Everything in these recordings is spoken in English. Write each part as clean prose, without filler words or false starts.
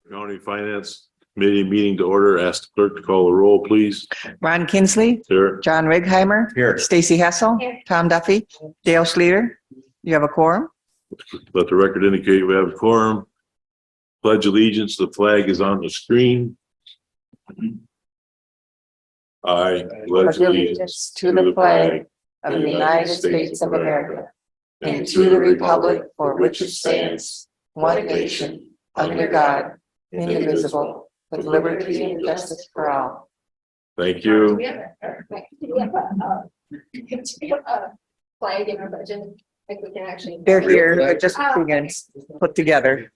County Finance Committee meeting to order. Ask the clerk to call the roll, please. Ron Kinsley, Here. John Righeimer. Here. Stacy Hessel. Here. Tom Duffy. Dale Schluter. You have a quorum? Let the record indicate we have a quorum. Pledge allegiance. The flag is on the screen. I pledge allegiance to the flag of the United States of America and to the republic for which it stands, one nation, under God, indivisible, with liberty and justice for all. Thank you. We have a flag in our budget. I think we can actually. They're here, they're just being put together.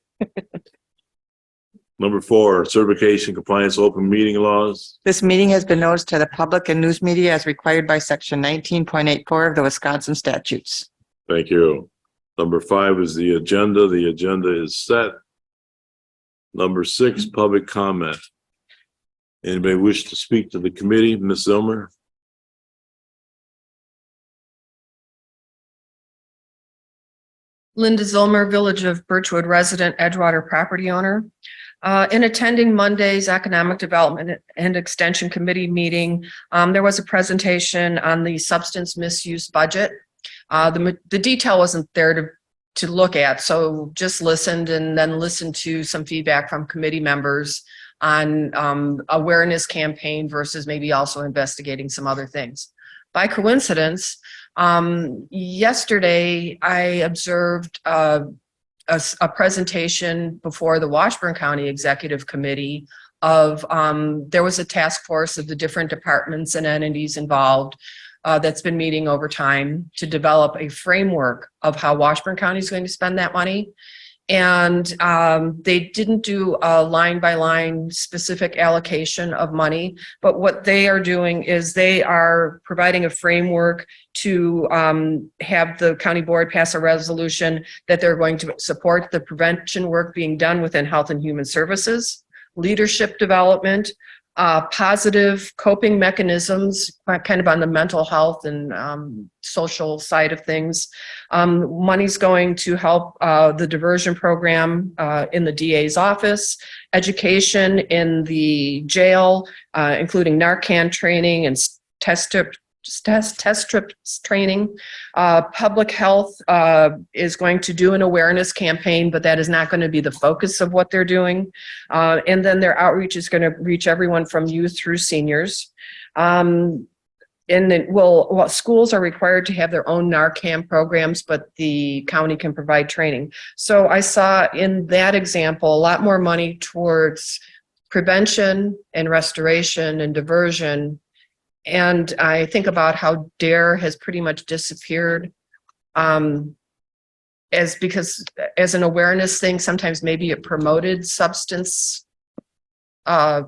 Number 4, certification compliance open meeting laws. This meeting has been noticed to the public and news media as required by section 19.84 of the Wisconsin statutes. Thank you. Number 5 is the agenda. The agenda is set. Number 6, public comment. Anybody wish to speak to the committee? Ms. Zilmer? Linda Zilmer, Village of Birchwood resident, Edgewater property owner. In attending Monday's Economic Development and Extension Committee meeting, there was a presentation on the substance misuse budget. The detail wasn't there to look at, so just listened and then listened to some feedback from committee members on awareness campaign versus maybe also investigating some other things. By coincidence, yesterday I observed a presentation before the Washburn County Executive Committee of there was a task force of the different departments and entities involved that's been meeting over time to develop a framework of how Washburn County is going to spend that money. And they didn't do a line by line specific allocation of money, but what they are doing is they are providing a framework to have the county board pass a resolution that they're going to support the prevention work being done within Health and Human Services, leadership development, positive coping mechanisms, kind of on the mental health and social side of things. Money's going to help the diversion program in the DA's office, education in the jail, including Narcan training and test strip training. Public health is going to do an awareness campaign, but that is not going to be the focus of what they're doing. And then their outreach is going to reach everyone from youth through seniors. And then schools are required to have their own Narcan programs, but the county can provide training. So I saw in that example a lot more money towards prevention and restoration and diversion. And I think about how DARE has pretty much disappeared because as an awareness thing, sometimes maybe it promoted substance, it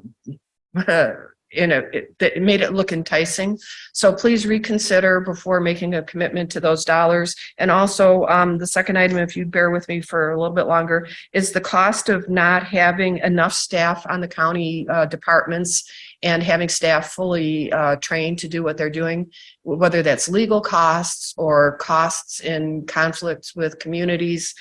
made it look enticing. So please reconsider before making a commitment to those dollars. And also the second item, if you'd bear with me for a little bit longer, is the cost of not having enough staff on the county departments and having staff fully trained to do what they're doing, whether that's legal costs or costs in conflicts with communities.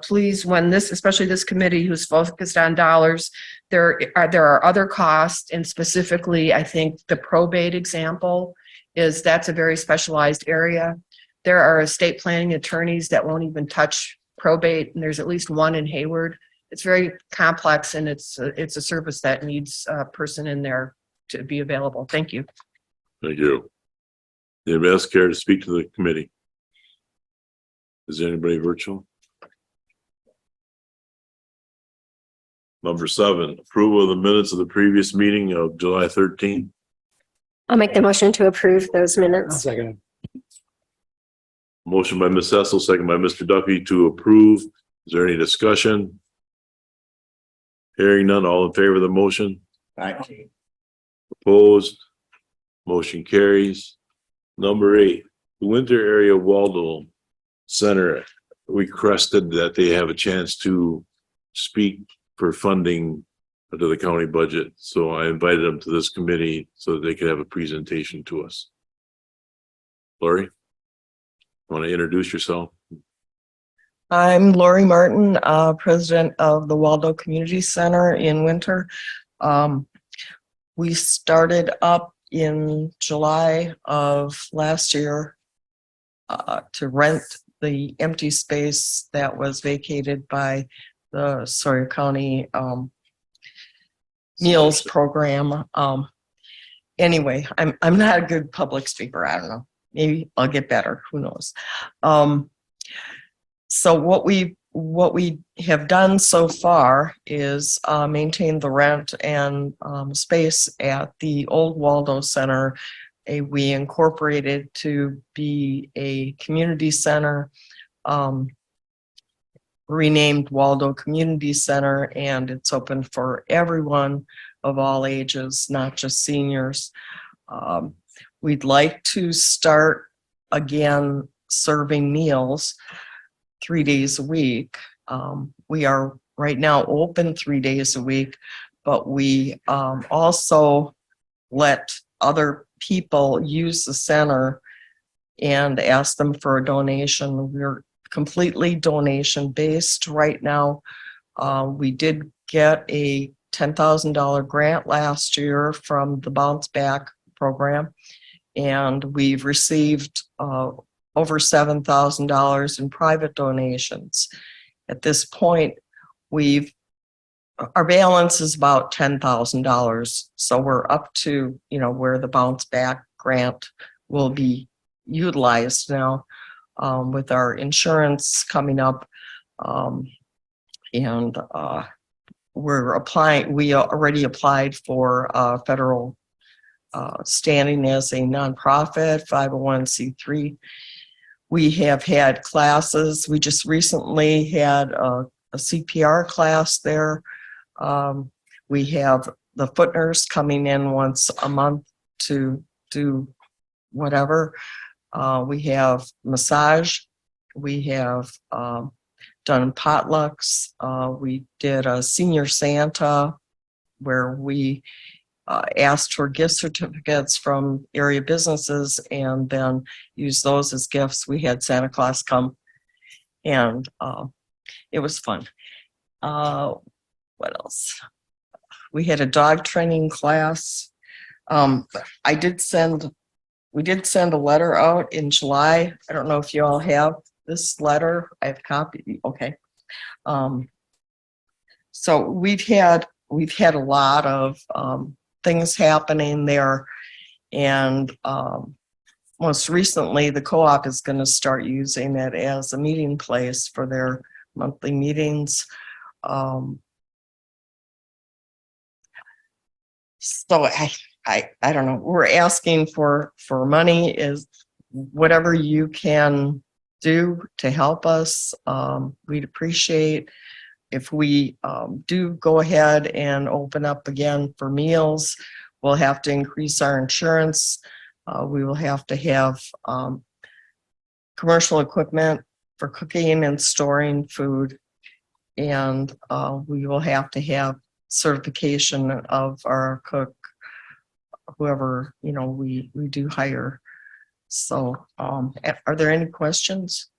Please, when especially this committee who's focused on dollars, there are other costs, and specifically, I think the probate example that's a very specialized area. There are estate planning attorneys that won't even touch probate, and there's at least one in Hayward. It's very complex, and it's a service that needs a person in there to be available. Thank you. Thank you. Anybody else care to speak to the committee? Is there anybody virtual? Number 7, approval of the minutes of the previous meeting of July 13th. I'll make the motion to approve those minutes. Second. Motion by Ms. Hessel, second by Mr. Duffy to approve. Is there any discussion? Hearing none, all in favor of the motion? Aye. Opposed? Motion carries. Number 8, the Winter Area Waldo Center requested that they have a chance to speak for funding to the county budget. So I invited them to this committee so that they could have a presentation to us. Lori, want to introduce yourself? I'm Lori Martin, president of the Waldo Community Center in Winter. We started up in July of last year to rent the empty space that was vacated by the Sawyer County Meals Program. Anyway, I'm not a good public speaker. I don't know. Maybe I'll get better. Who knows? So what we have done so far is maintain the rent and space at the old Waldo Center. We incorporated to be a community center, renamed Waldo Community Center, and it's open for everyone of all ages, not just seniors. We'd like to start again serving meals 3 days a week. We are right now open 3 days a week, but we also let other people use the center and ask them for a donation. We're completely donation based right now. We did get a $10,000 grant last year from the Bounce Back program, and we've received over $7,000 in private donations. At this point, our balance is about $10,000. So we're up to, where the Bounce Back grant will be utilized now, with our insurance coming up. And we're applying, we already applied for federal standing as a nonprofit, 501c3. We have had classes. We just recently had a CPR class there. We have the foot nurse coming in once a month to do whatever. We have massage. We have done potlucks. We did a senior Santa where we asked for gift certificates from area businesses and then used those as gifts. We had Santa Claus come, and it was fun. What else? We had a dog training class. We did send a letter out in July. I don't know if you all have this letter. I have a copy. Okay. So we've had a lot of things happening there, and most recently the co-op is going to start using it as a meeting place for their monthly meetings. So I don't know. We're asking for money. Is whatever you can do to help us. We'd appreciate if we do go ahead and open up again for meals. We'll have to increase our insurance. We will have to have commercial equipment for cooking and storing food, and we will have to have certification of our cook, whoever we do hire. So are there any questions?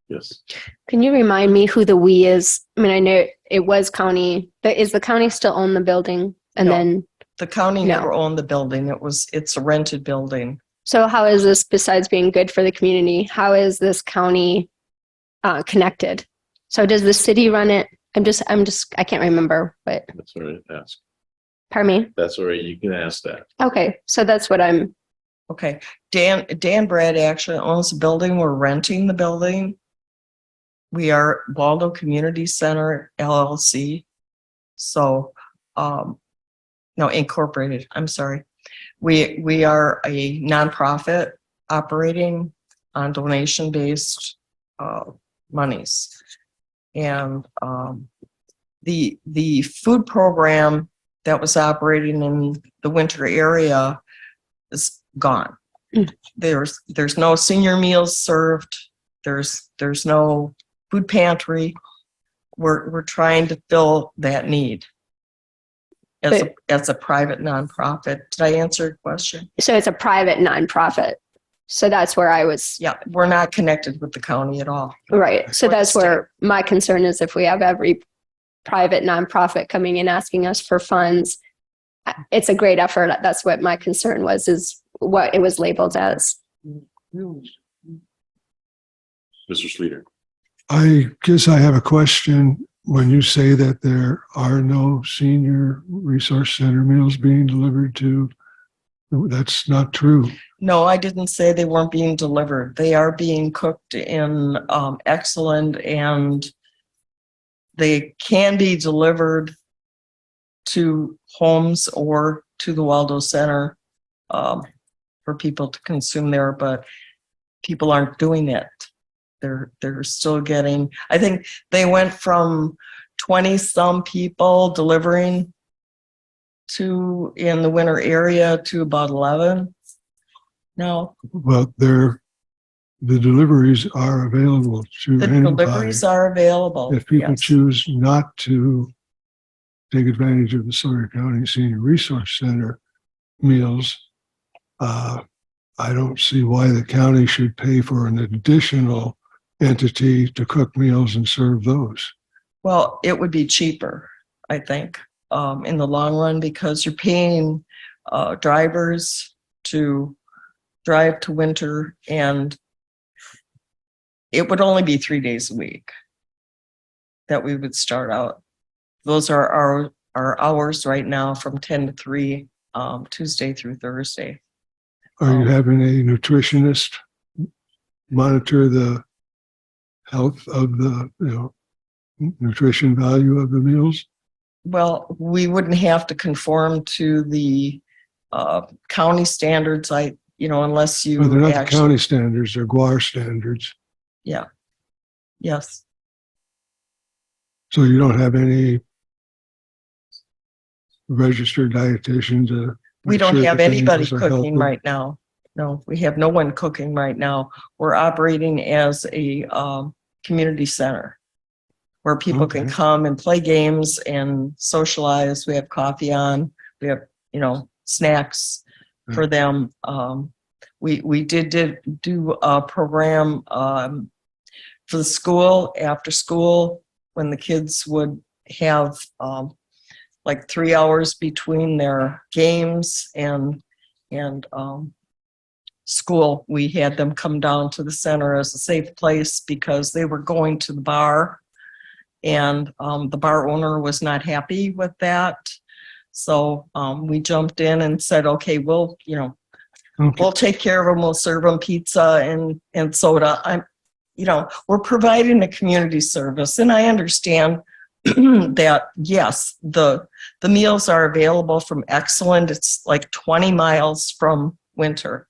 Yes. Can you remind me who the we is? I mean, I know it was county, but is the county still own the building? And No. then, The county No. never owned the building. It's a rented building. so how is this, besides being good for the community, how is this county connected? So does the city run it? I can't remember, but That's all right. Ask. pardon me. That's all right. You can ask that. Okay. So that's what I'm, Okay. Dan Brad actually owns the building. We're renting the building. We are Waldo Community Center LLC. So, no, incorporated. I'm sorry. We are a nonprofit operating on donation-based monies. And the food program that was operating in the Winter area is gone. Mm. There's no senior meals served. There's no food pantry. We're trying to fill that need as a private nonprofit. Did I answer your question? so it's a private nonprofit. So that's where I was, Yeah, we're not connected with the county at all. right. So Or the that's where my concern is if we have every private nonprofit coming in asking us for funds, it's a great effort. That's what my concern was, is what it was labeled as. Mr. Schleter. I guess I have a question. When you say that there are no senior resource center meals being delivered to, that's not true. No, I didn't say they weren't being delivered. They are being cooked in Excellent, and they can be delivered to homes or to the Waldo Center for people to consume there, but people aren't doing it. They're still getting, I think they went from 20 some people delivering to in the winter area to about 11 now. Well, the deliveries are available to The anybody. deliveries are available. If people yes. choose not to take advantage of the Sawyer County Senior Resource Center meals, I don't see why the county should pay for an additional entity to cook meals and serve those. Well, it would be cheaper, I think, in the long run, because you're paying drivers to drive to Winter, and it would only be 3 days a week that we would start out. Those are our hours right now from 10 to 3, Tuesday through Thursday. Are you having a nutritionist monitor the health of the, nutrition value of the meals? Well, we wouldn't have to conform to the county standards, unless you Well, they're not the actually, county standards, they're GUAR standards. yes. So you don't have any registered dietitian to. We make don't sure have that the anybody meals are cooking healthy? right now. No, we have no one cooking right now. We're operating as a community center where people can Okay. come and play games and socialize. We have coffee on. We have, snacks for them. We did do a program for the school after school when the kids would have like 3 hours between their games and school. We had them come down to the center as a safe place because they were going to the bar, and the bar owner was not happy with that. So we jumped in and said, okay, we'll take care of them. We'll serve them pizza and soda. We're providing a community service, and I understand that, yes, the meals are available from Excellent. It's like 20 miles from Winter,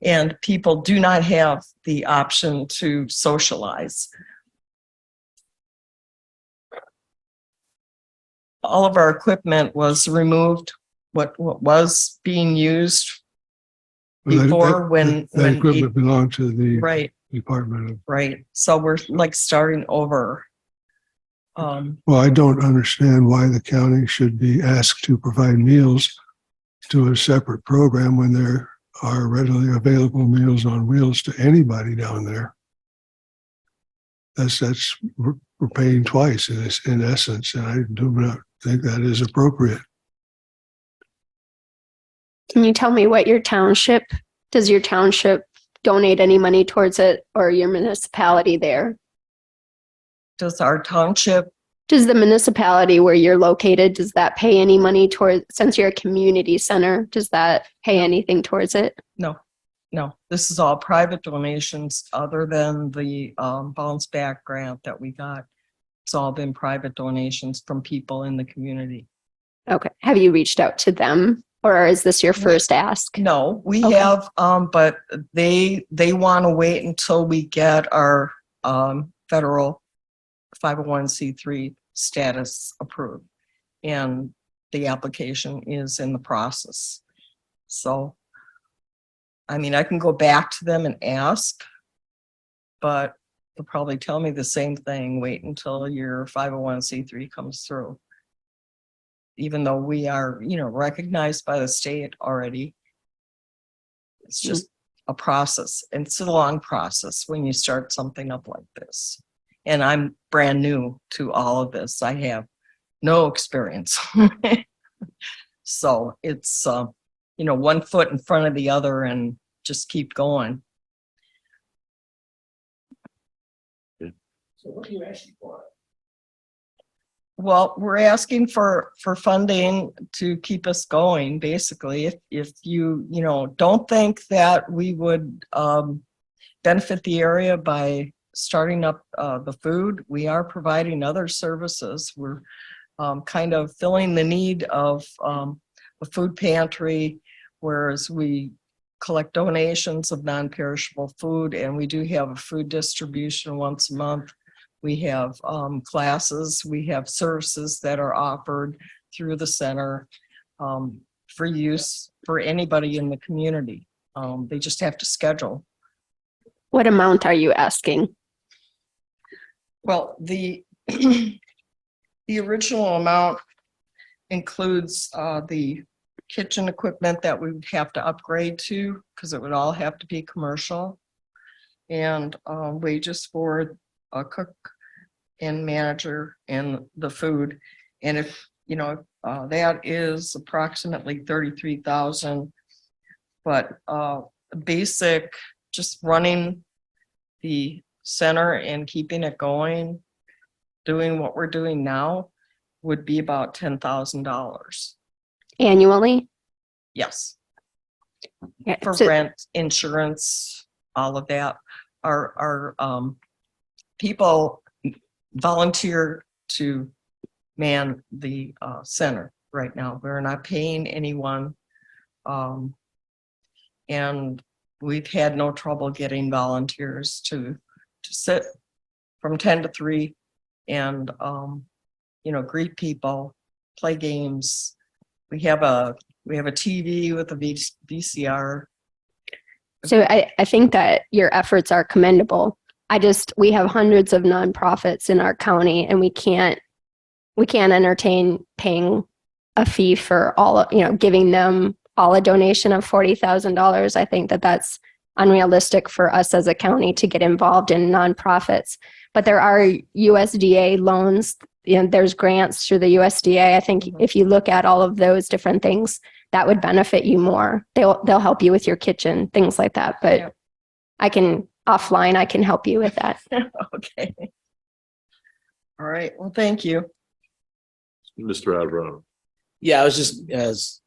and people do not have the option to socialize. All of our equipment was removed, what was being used Well, before that equipment belonged to the right, Department of. right. So we're like starting over. Well, I don't understand why the county should be asked to provide meals to a separate program when there are readily available Meals on Wheels to anybody down there. We're paying twice in essence, and I do not think that is appropriate. Can you tell me does your township donate any money towards it, or your municipality there? Does our township? Does the municipality where you're located, does that pay any money towards, since you're a community center, does that pay anything towards it? No, this is all private donations other than the bounce back grant that we got. It's all been private donations from people in the community. Okay. Have you reached out to them, or is this your first ask? No, we Okay. have, but they want to wait until we get our federal 501c3 status approved, and the application is in the process. So, I mean, I can go back to them and ask, but they'll probably tell me the same thing. Wait until your 501c3 comes through. Even though we are, recognized by the state already. It's just a process. And it's a long process when you start something up like this. And I'm brand new to all of this. I have no experience. So it's, one foot in front of the other and just keep going. So what are you asking for? Well, we're asking for funding to keep us going, basically. If you don't think that we would benefit the area by starting up the food, we are providing other services. We're kind of filling the need of a food pantry, whereas we collect donations of non-perishable food, and we do have a food distribution once a month. We have classes, we have services that are offered through the center for use for anybody in the community. They just have to schedule. What amount are you asking? Well, the original amount includes the kitchen equipment that we would have to upgrade to, because it would all have to be commercial, and wages for a cook and manager and the food. And if, that is approximately 33,000, but basic, just running the center and keeping it going, doing what we're doing now, would be about $10,000. Annually? Yes, Yeah, for so- rent, insurance, all of that. Our people volunteer to man the center right now. We're not paying anyone. And we've had no trouble getting volunteers to sit from 10 to 3 and, greet people, play games. We have a TV with a VCR. So I think that your efforts are commendable. We have hundreds of nonprofits in our county, and we can't entertain paying a fee for giving them all a donation of $40,000. I think that that's unrealistic for us as a county to get involved in nonprofits. But there are USDA loans, there's grants through the USDA. I think if you look at all of those different things, that would benefit you more. They'll help you with your kitchen, things like that. But Yeah. I can help you with that. Okay. All right. Well, thank you. Mr. Alvarado. Yeah, I was just, as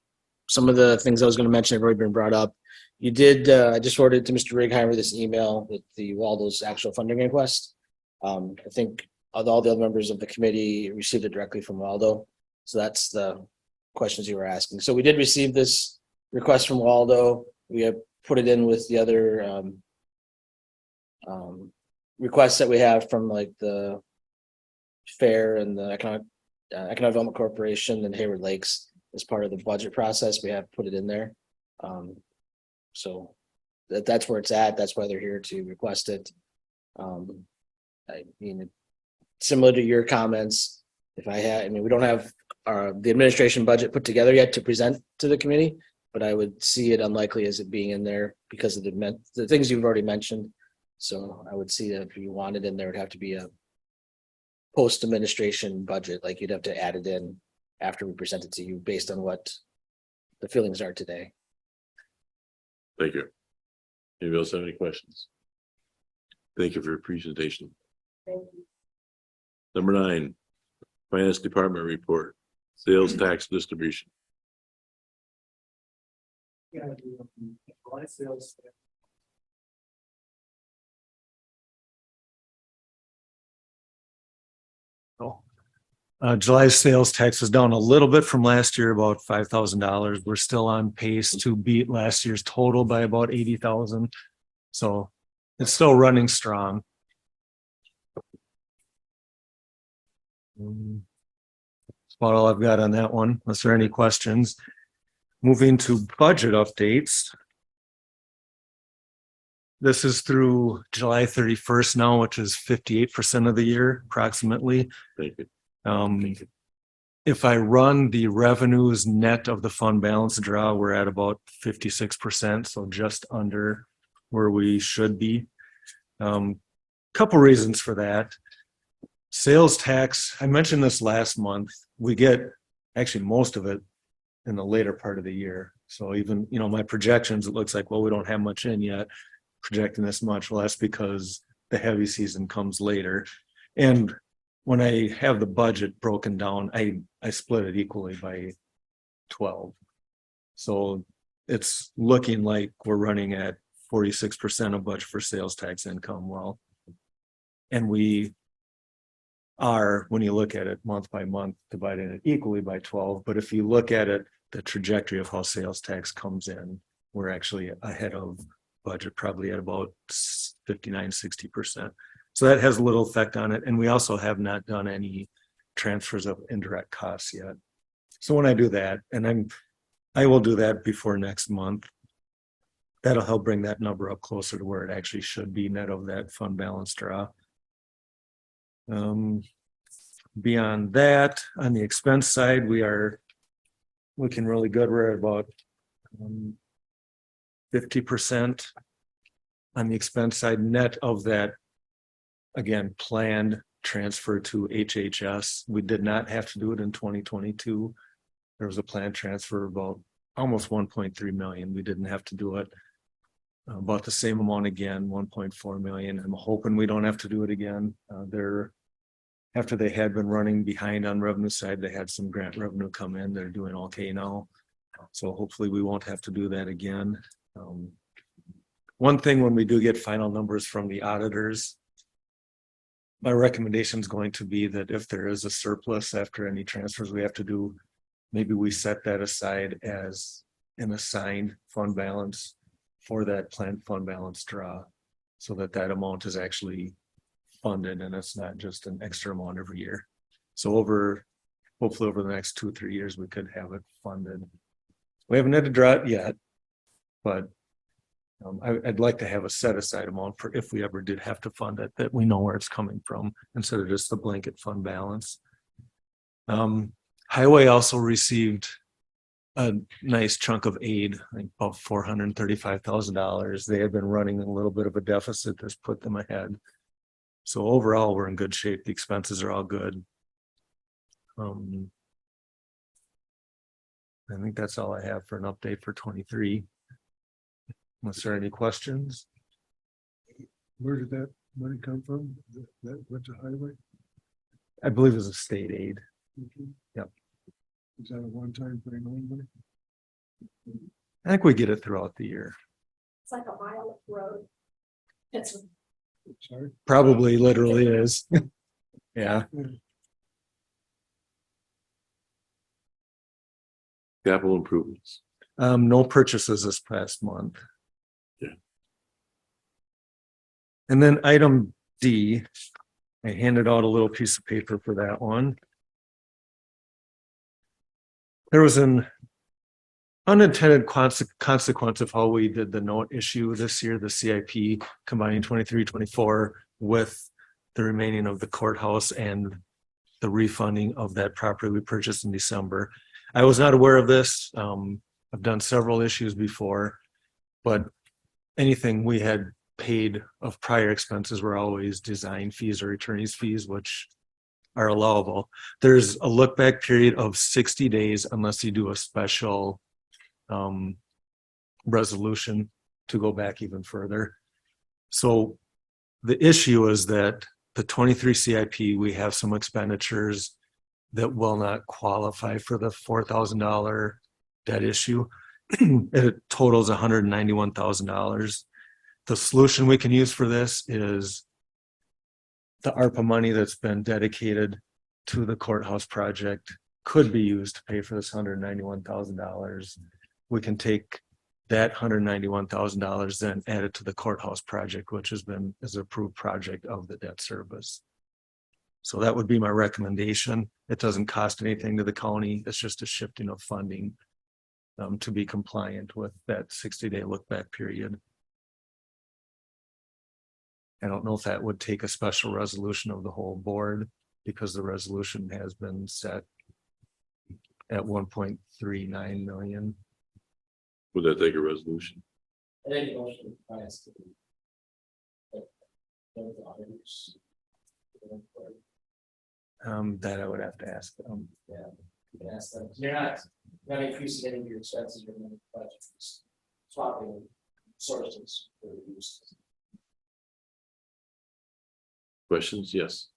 some of the things I was going to mention have already been brought up. You did, I just forwarded to Mr. Righeimer this email with the Waldo's actual funding request. I think all the other members of the committee received it directly from Waldo. So that's the questions you were asking. So we did receive this request from Waldo. We have put it in with the other requests that we have from like the fair and the Economic Development Corporation and Hayward Lakes as part of the budget process. We have put it in there. So that's where it's at. That's why they're here to request it. I mean, similar to your comments, we don't have the administration budget put together yet to present to the committee, but I would see it unlikely as it being in there because of the things you've already mentioned. So I would see that if you wanted in there, it'd have to be a post-administration budget, like you'd have to add it in after we present it to you based on what the feelings are today. Thank you. Anybody else have any questions? Thank you for your presentation. Number 9, Finance Department report, sales tax distribution. July sales tax was down a little bit from last year, about $5,000. We're still on pace to beat last year's total by about 80,000. So it's still running strong. That's about all I've got on that one, unless there are any questions. Moving to budget updates. This is through July 31st now, which is 58% of the year approximately. Thank you. If I run the revenues net of the fund balance draw, we're at about 56%, so just under where we should be. Couple reasons for that. Sales tax, I mentioned this last month, we get actually most of it in the later part of the year. So even, my projections, it looks like, well, we don't have much in yet, projecting this much. Well, that's because the heavy season comes later. And when I have the budget broken down, I split it equally by 12. So it's looking like we're running at 46% of budget for sales tax income. Well, and we are, when you look at it month by month, dividing it equally by 12. But if you look at it, the trajectory of how sales tax comes in, we're actually ahead of budget, probably at about 59-60%. So that has a little effect on it. And we also have not done any transfers of indirect costs yet. So when I do that, and I will do that before next month, that'll help bring that number up closer to where it actually should be, net of that fund balance draw. Beyond that, on the expense side, we are looking really good. We're at about 50% on the expense side, net of that, again, planned transfer to HHS. We did not have to do it in 2022. There was a planned transfer of about almost 1.3 million. We didn't have to do it. About the same amount again, 1.4 million. I'm hoping we don't have to do it again. After they had been running behind on revenue side, they had some grant revenue come in. They're doing okay now. So hopefully we won't have to do that again. One thing, when we do get final numbers from the auditors, my recommendation is going to be that if there is a surplus after any transfers we have to do, maybe we set that aside as an assigned fund balance for that planned fund balance draw, so that that amount is actually funded and it's not just an extra amount every year. So hopefully over the next 2 or 3 years, we could have it funded. We haven't had to draw it yet, but I'd like to have a set aside amount for if we ever did have to fund it, that we know where it's coming from instead of just the blanket fund balance. Highway also received a nice chunk of aid, I think about $435,000. They had been running a little bit of a deficit that's put them ahead. So overall, we're in good shape. The expenses are all good. I think that's all I have for an update for 23. Unless there are any questions. Where did that money come from? That went to highway? I believe it was a state aid. Yep. Is that a one-time thing only? I think we get it throughout the year. It's like a mile of road. It's Sorry? Probably literally is. Yeah. Capital improvements. No purchases this past month. Yeah. And then item D, I handed out a little piece of paper for that one. There was an unintended consequence of how we did the note issue this year, the CIP combining 23-24 with the remaining of the courthouse and the refunding of that property we purchased in December. I was not aware of this. I've done several issues before, but anything we had paid of prior expenses were always design fees or attorney's fees, which are allowable. There's a look back period of 60 days unless you do a special resolution to go back even further. So the issue is that the 23 CIP, we have some expenditures that will not qualify for the $4,000 debt issue. It totals $191,000. The solution we can use for this is the ARPA money that's been dedicated to the courthouse project could be used to pay for this $191,000. We can take that $191,000 then add it to the courthouse project, which is an approved project of the debt service. So that would be my recommendation. It doesn't cost anything to the county. It's just a shifting of funding to be compliant with that 60-day look back period. I don't know if that would take a special resolution of the whole board, because the resolution has been set at 1.39 million. Would that take a resolution? And then motion finance to be. The auditors. That I would have to ask. Yeah, you can ask them. You're not increasing any of your expenses, you're going to budget, swapping sources for use. Questions? Yes.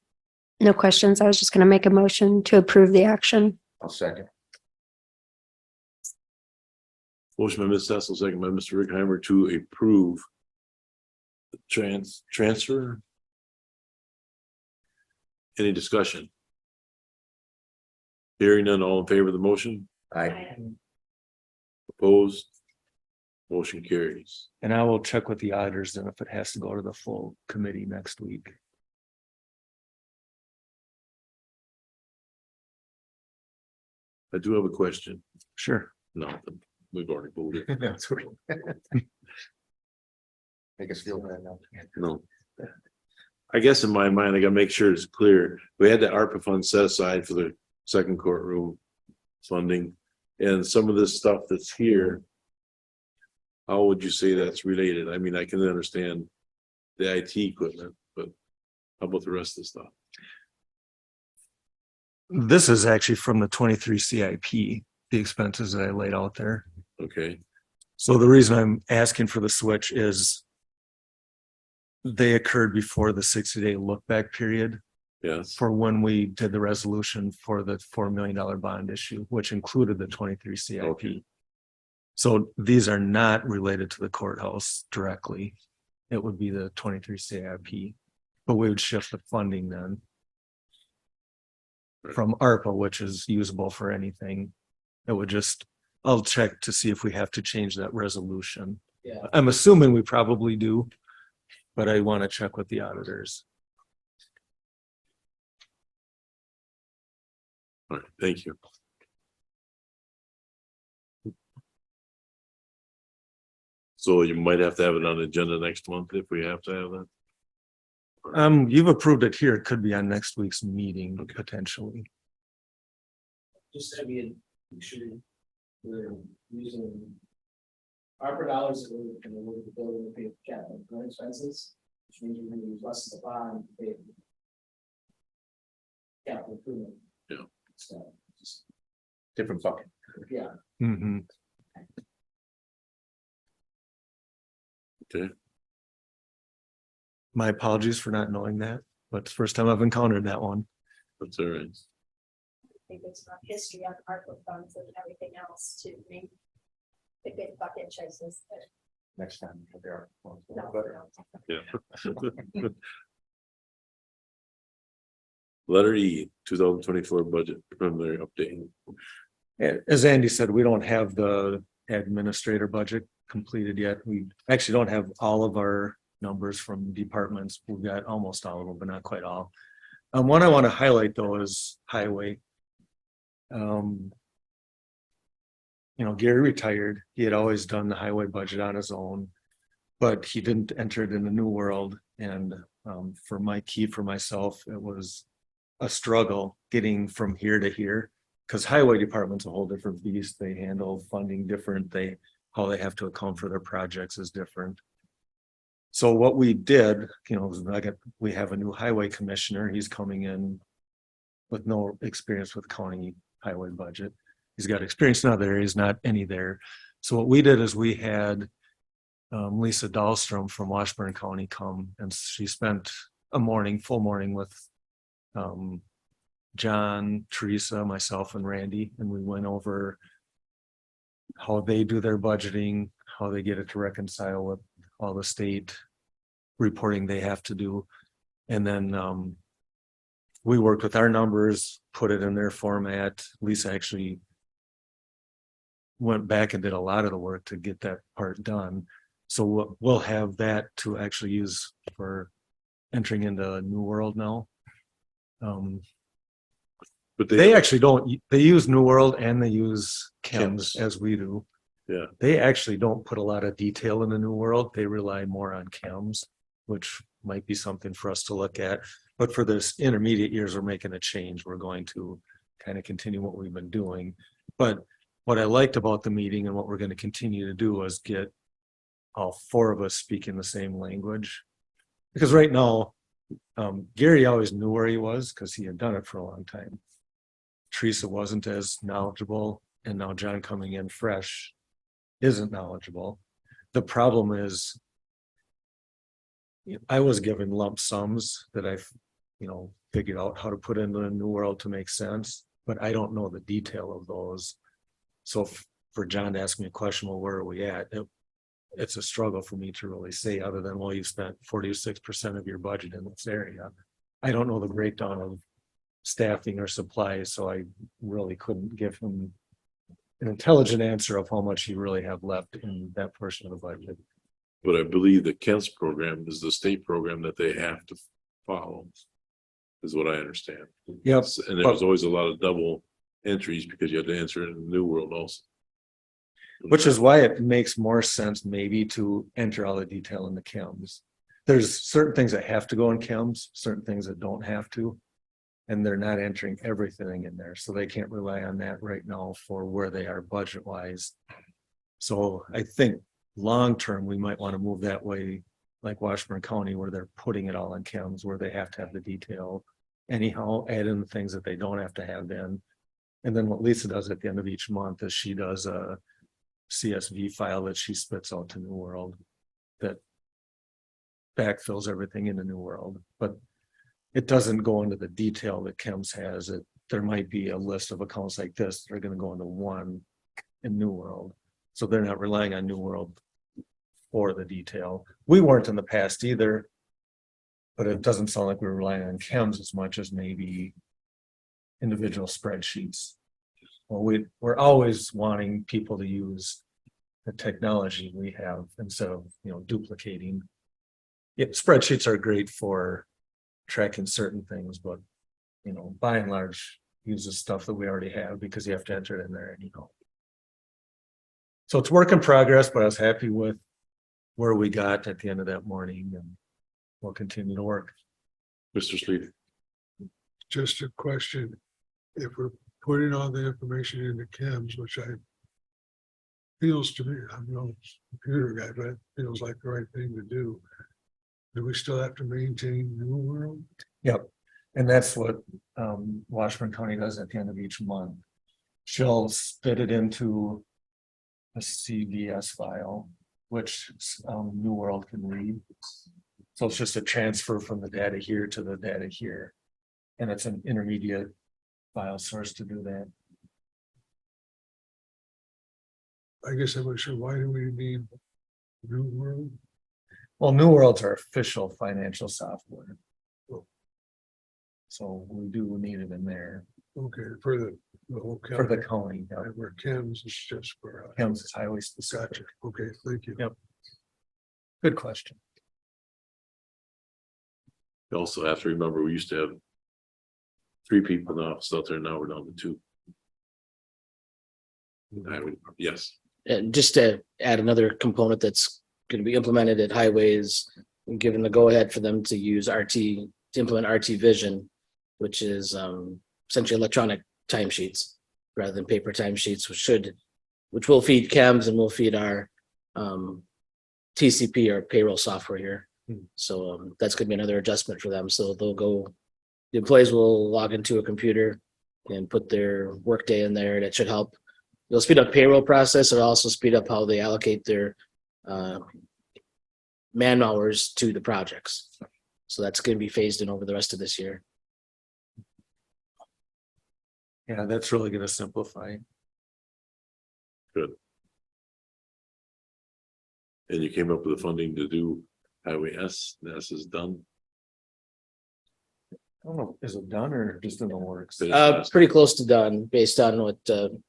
No questions. I was just going to make a motion to approve the action. I'll second. Motion by Ms. Cecil, second by Mr. Rickheimer to approve the transfer. Any discussion? Hearing none, all in favor of the motion? Aye. Opposed? Motion carries. And I will check with the auditors then if it has to go to the full committee next week. I do have a question. Sure. No, we've already voted. That's right. Make us feel bad now. No. I guess in my mind, I gotta make sure it's clear. We had the ARPA fund set aside for the second courtroom funding. And some of this stuff that's here. How would you say that's related? I mean, I can understand the IT equipment, but how about the rest of the stuff? This is actually from the 23 CIP, the expenses that I laid out there. Okay, So the reason I'm asking for the switch is they occurred before the 60-day look back period yes, for when we did the resolution for the $4 million bond issue, which included the 23 CIP. Okay. So these are not related to the courthouse directly. It would be the 23 CIP, but we would shift the funding then from ARPA, which is usable for anything. It would just, I'll check to see if we have to change that resolution. Yeah. I'm assuming we probably do, but I want to check with the auditors. all right, thank you. So you might have to have it on the agenda next month if we have to have that. You've approved it here. It could be on next week's meeting potentially. Just to be, make sure we're using ARPA dollars that we're going to look at the building and pay for capital improvement expenses, which means we're going to use less of the bond to pay capital improvement. Yeah. So, just, Different bucket. yeah. Mhm. Okay, My apologies for not knowing that, but it's the first time I've encountered that one. that's all right. I think there's enough history on ARPA funds and everything else to make the good bucket choices. But Next time. There are. no, Yeah. Letter E, 2024 budget preliminary update. As Andy said, we don't have the administrator budget completed yet. We actually don't have all of our numbers from departments. We've got almost all of them, but not quite all. One I want to highlight though is highway. Gary retired. He had always done the highway budget on his own, but he didn't enter it in the new world. And for myself, it was a struggle getting from here to here, because highway department's a whole different beast. They handle funding different. How they have to account for their projects is different. So what we did, we have a new highway commissioner. He's coming in with no experience with county highway budget. He's got experience in other areas, not any there. So what we did is we had Lisa Dahlstrom from Washburn County come, and she spent a full morning with John, Teresa, myself, and Randy, and we went over how they do their budgeting, how they get it to reconcile with all the state reporting they have to do. And then we worked with our numbers, put it in their format. Lisa actually went back and did a lot of the work to get that part done. So we'll have that to actually use for entering into a new world now. But They actually they use New World and they use Chems. Chems as we do. Yeah. They actually don't put a lot of detail in the New World. They rely more on Chems, which might be something for us to look at. But for this intermediate years, we're making a change. We're going to kind of continue what we've been doing. But what I liked about the meeting and what we're going to continue to do is get all four of us speaking the same language. Because right now, Gary always knew where he was because he had done it for a long time. Teresa wasn't as knowledgeable, and now John coming in fresh isn't knowledgeable. The problem is I was given lump sums that I've, figured out how to put into the new world to make sense, but I don't know the detail of those. So for John to ask me a question, well, where are we at? It's a struggle for me to really say, other than, well, you spent 46% of your budget in this area. I don't know the breakdown of staffing or supplies, so I really couldn't give him an intelligent answer of how much he really have left in that portion of the budget. But I believe the Kent's program is the state program that they have to follow, is what I understand. Yep. And there was always a lot of double entries because you had to answer it in the new world also. Which is why it makes more sense maybe to enter all the detail in the chems. There's certain things that have to go in chems, certain things that don't have to. And they're not entering everything in there, so they can't rely on that right now for where they are budget wise. So I think long-term, we might want to move that way, like Washburn County, where they're putting it all in chems, where they have to have the detail. Anyhow, add in the things that they don't have to have then. And then what Lisa does at the end of each month is she does a CSV file that she spits out to New World that backfills everything in the New World, but it doesn't go into the detail that chems has. There might be a list of accounts like this that are going to go into one in New World. So they're not relying on New World for the detail. We weren't in the past either, but it doesn't sound like we're relying on chems as much as maybe individual spreadsheets. Well, we're always wanting people to use the technology we have instead of, duplicating. Spreadsheets are great for tracking certain things, but, by and large, uses stuff that we already have because you have to enter it in there anyhow. So it's work in progress, but I was happy with where we got at the end of that morning, and we'll continue to work. Mr. Sleaty. Just a question. If we're putting all the information into chems, which feels to me, I'm no computer guy, but it feels like the right thing to do. Do we still have to maintain New World? Yep. And that's what Washburn County does at the end of each month. She'll spit it into a CVS file, which New World can read. So it's just a transfer from the data here to the data here. And it's an intermediate file source to do that. I guess I'm not sure. Why do we need New World? Well, New World's our official financial software. So we do need it in there Okay, for the whole county. for the county. Where chems is just for. Chems is highly specific. Gotcha. Okay, thank you. Yep. Good question. You also have to remember, we used to have 3 people in the office out there, now we're down to 2. Yes, And just to add another component that's going to be implemented at highways, and given the go ahead for them to use RT, to implement RT Vision, which is essentially electronic timesheets rather than paper timesheets, which will feed chems and will feed our TCP or payroll software here. So that's going to be another adjustment for them. So the employees will log into a computer and put their workday in there. That should help. It'll speed up payroll process. It'll also speed up how they allocate their man hours to the projects. So that's going to be phased in over the rest of this year. Yeah, that's really going to simplify. good. And you came up with the funding to do Highway S, the S is done. I don't know, is it done or just in the works? Pretty close to done based on what the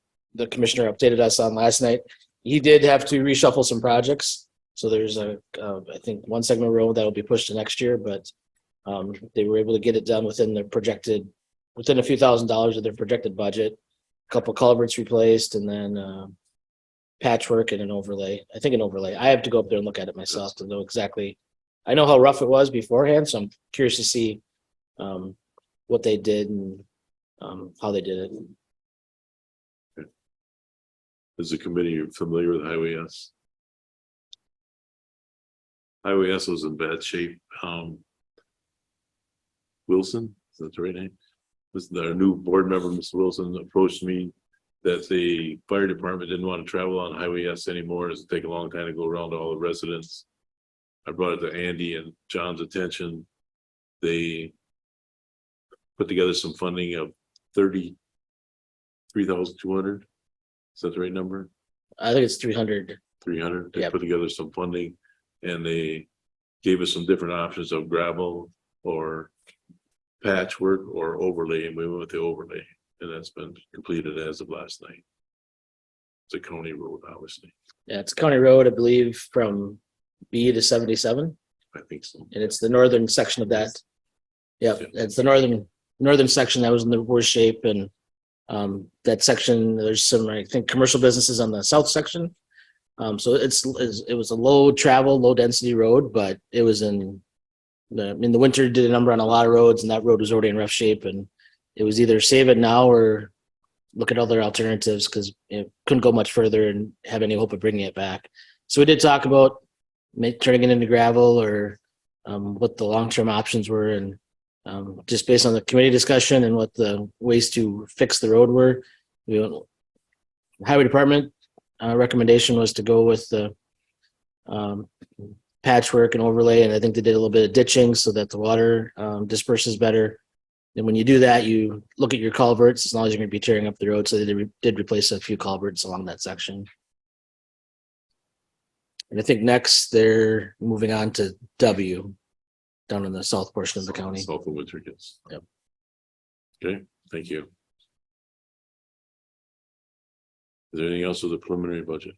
commissioner updated us on last night. He did have to reshuffle some projects. So there's I think one segment road that will be pushed to next year, but they were able to get it done within a few $1,000s of their projected budget. A couple culverts replaced, and then patchwork and an overlay. I think an overlay. I have to go up there and look at it myself to know exactly. I know how rough it was beforehand, so I'm curious to see what they did and how they did it. Is the committee familiar with Highway S? Highway S was in bad shape. Wilson, is that the right name? Was the new board member, Ms. Wilson, approached me that the fire department didn't want to travel on Highway S anymore. It's take a long time to go around to all the residents. I brought it to Andy and John's attention. They put together some funding of 33,200. Is that the right number? I think it's 300. 300. They Yep. put together some funding and they gave us some different options of gravel or patchwork or overlay, and we went with the overlay, and that's been completed as of last night. It's a county road, obviously. Yeah, it's County Road, I believe, from B to 77, I think so. and it's the northern section of that. Yep, Yeah. it's the northern section that was in the worst shape, and that section, there's some, I think, commercial businesses on the south section. So it was a low travel, low density road, but it was in the winter did a number on a lot of roads, and that road was already in rough shape, and it was either save it now or look at other alternatives because it couldn't go much further and have any hope of bringing it back. So we did talk about turning it into gravel or what the long-term options were, and just based on the committee discussion and what the ways to fix the road were, highway department recommendation was to go with the patchwork and overlay, and I think they did a little bit of ditching so that the water disperses better. And when you do that, you look at your culverts as long as you're going to be tearing up the road. So they did replace a few culverts along that section. And I think next they're moving on to W down in the south portion of the county. South of Winter Hills. Yep. Okay, thank you. Is there anything else with the preliminary budget?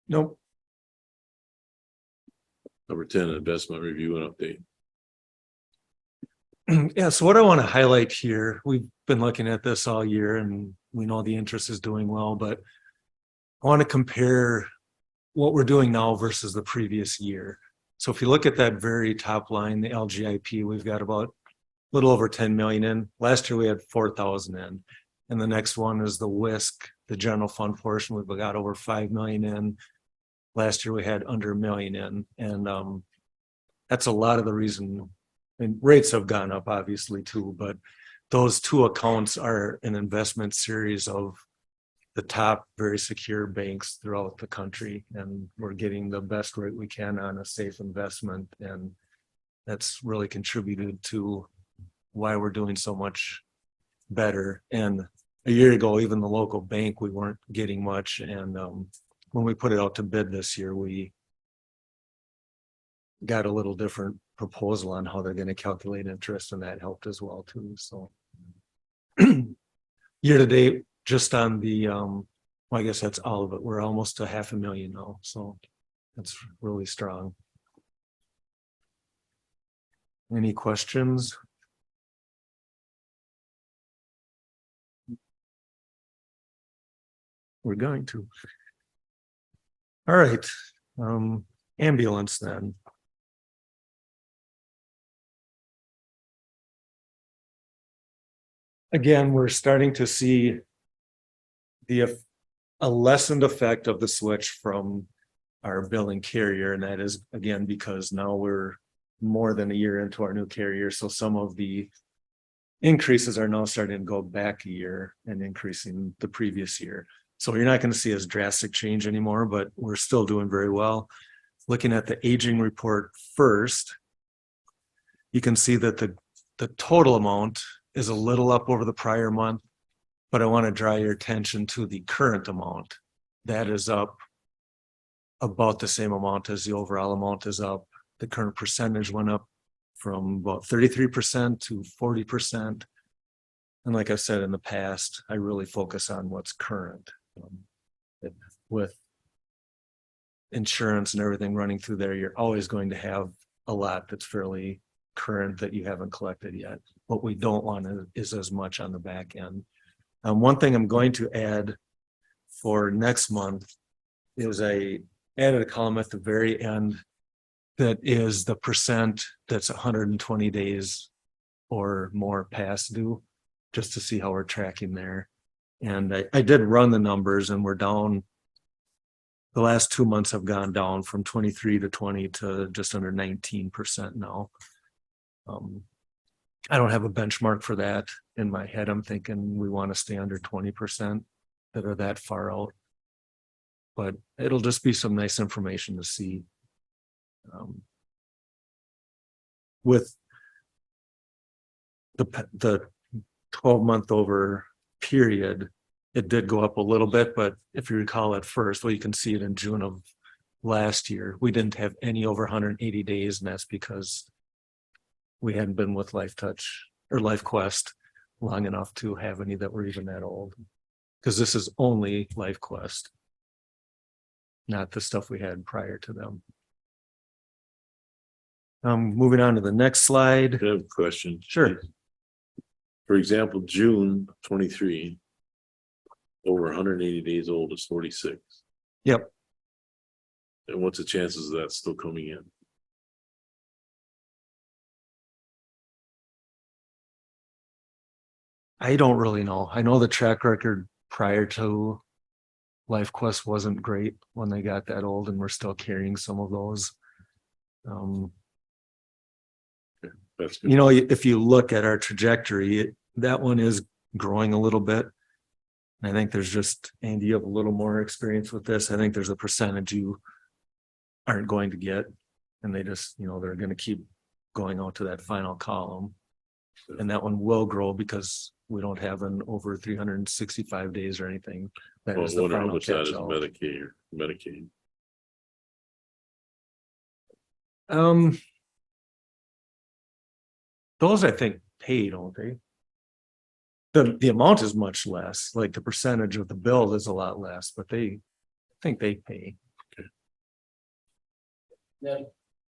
Nope. Number 10, investment review and update. Yeah, so what I want to highlight here, we've been looking at this all year and we know the interest is doing well, but I want to compare what we're doing now versus the previous year. So if you look at that very top line, the LGIP, we've got about a little over 10 million in. Last year we had 4,000 in. And the next one is the WISC, the general fund portion. We've got over 5 million in. Last year we had under $1 million in. And that's a lot of the reason. And rates have gone up obviously too, but those two accounts are an investment series of the top very secure banks throughout the country, and we're getting the best rate we can on a safe investment, and that's really contributed to why we're doing so much better. And a year ago, even the local bank, we weren't getting much, and when we put it out to bid this year, we got a little different proposal on how they're going to calculate interest, and that helped as well too. So year to date, just on the well, I guess that's all of it, we're almost to 500,000 now, so that's really strong. Any questions? We're going to. All right, ambulance then. Again, we're starting to see a lessened effect of the switch from our billing carrier, and that is again because now we're more than a year into our new carrier, so some of the increases are now starting to go back a year and increasing the previous year. So you're not going to see as drastic change anymore, but we're still doing very well. Looking at the aging report first, you can see that the total amount is a little up over the prior month, but I want to draw your attention to the current amount. That is up about the same amount as the overall amount is up. The current percentage went up from about 33% to 40%. And like I've said in the past, I really focus on what's current. With insurance and everything running through there, you're always going to have a lot that's fairly current that you haven't collected yet. What we don't want is as much on the back end. One thing I'm going to add for next month is I added a column at the very end that is the percent that's 120 days or more past due, just to see how we're tracking there. And I did run the numbers, and we're down the last 2 months have gone down from 23 to 20 to just under 19% now. I don't have a benchmark for that in my head. I'm thinking we want to stay under 20% that are that far out. But it'll just be some nice information to see. With the 12-month over period, it did go up a little bit, but if you recall at first, well, you can see it in June of last year, we didn't have any over 180 days, and that's because we hadn't been with Life Touch or Life Quest long enough to have any that were even that old. Because this is only Life Quest, not the stuff we had prior to them. Moving on to the next slide. I have a question. Sure. For example, June 23, over 180 days old is 46. Yep. And what's the chances of that still coming in? I don't really know. I know the track record prior to Life Quest wasn't great when they got that old, and we're still carrying some of those. That's good. You know, if you look at our trajectory, that one is growing a little bit. I think there's just, Andy, you have a little more experience with this. I think there's a percentage you aren't going to get, and they just, you know, they're going to keep going out to that final column. And that one will grow because we don't have an over 365 days or anything. That Well, is I the wonder how final much that is catch-all. Medicaid or Medicaid. Those I think pay, don't they? The amount is much less, like the percentage of the bill is a lot less, but I think they pay. Yeah,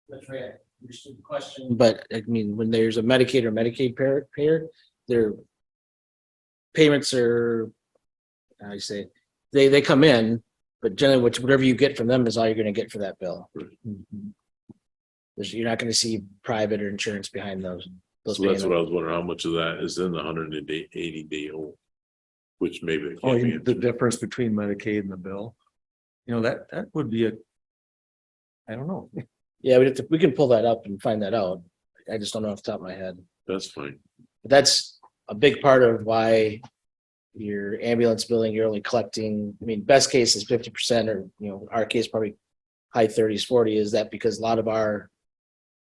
that's right. Understood the question. But I mean, when there's a Medicaid or Medicaid payer, their payments are, how do you say, they come in, but generally whatever you get from them is all you're going to get for that bill. You're not going to see private or insurance behind those. So that's what I was wondering, how much of that is in the 180 day old, which maybe. it Oh, can't be the difference between Medicaid and the bill. You know, that would be I don't know. Yeah, we can pull that up and find that out. I just don't know off the top of my head. That's fine. But that's a big part of why your ambulance billing, you're only collecting, I mean, best case is 50%, or, you know, our case probably high 30s, 40. Is that because a lot of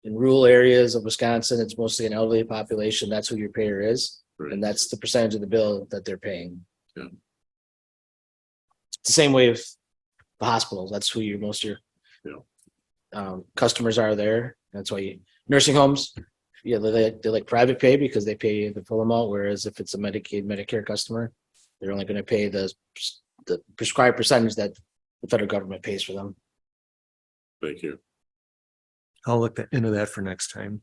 in rural areas of Wisconsin, it's mostly an elderly population. That's who your payer is. Right. And that's the percentage of the bill that they're paying. Yeah. It's the same way with the hospitals. That's who most of your customers are there. That's why nursing homes, yeah, they like private pay because they pay the full amount. Whereas if it's a Medicaid, Medicare customer, they're only going to pay the prescribed percentage that the federal government pays for them. Thank you. I'll look into that for next time.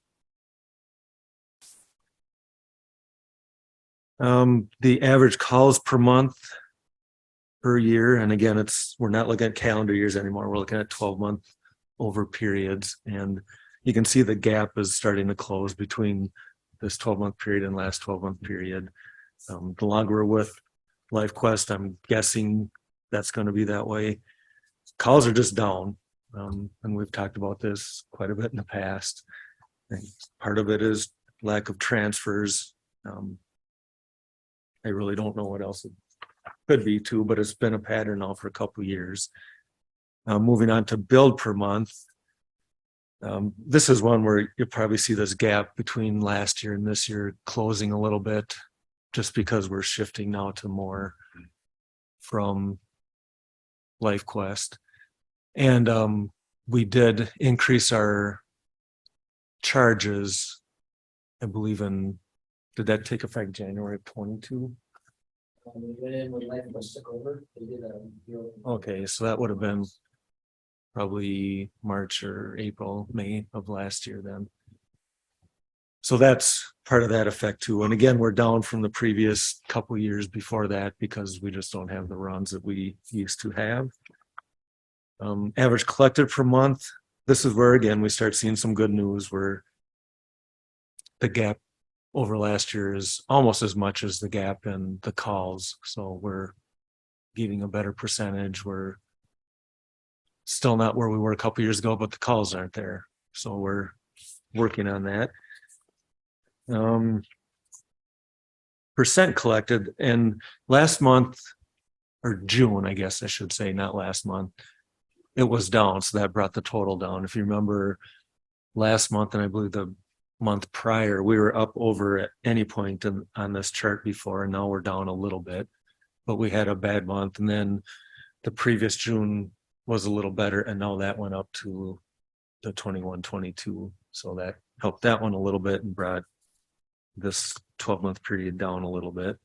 The average calls per month per year, and again, we're not looking at calendar years anymore. We're looking at 12-month over periods, and you can see the gap is starting to close between this 12-month period and last 12-month period. The longer we're with Life Quest, I'm guessing that's going to be that way. Calls are just down. And we've talked about this quite a bit in the past. And part of it is lack of transfers. I really don't know what else it could be too, but it's been a pattern now for a couple of years. Moving on to billed per month. This is one where you'll probably see this gap between last year and this year closing a little bit, just because we're shifting now to more from Life Quest. And we did increase our charges, I believe did that take effect January of 22? Okay, so that would have been probably March or April, May of last year then. So that's part of that effect too. And again, we're down from the previous couple years before that because we just don't have the runs that we used to have. Average collected per month. This is where, again, we start seeing some good news where the gap over last year is almost as much as the gap in the calls. So we're getting a better percentage. We're Still not where we were a couple years ago, but the calls aren't there. So we're working on that. Percent collected, and last month, or June, I guess I should say, not last month, it was down, so that brought the total down. If you remember last month, and I believe the month prior, we were up over at any point on this chart before, and now we're down a little bit. But we had a bad month, and then the previous June was a little better, and now that went up to the 21-22. So that helped that one a little bit and brought this 12-month period down a little bit.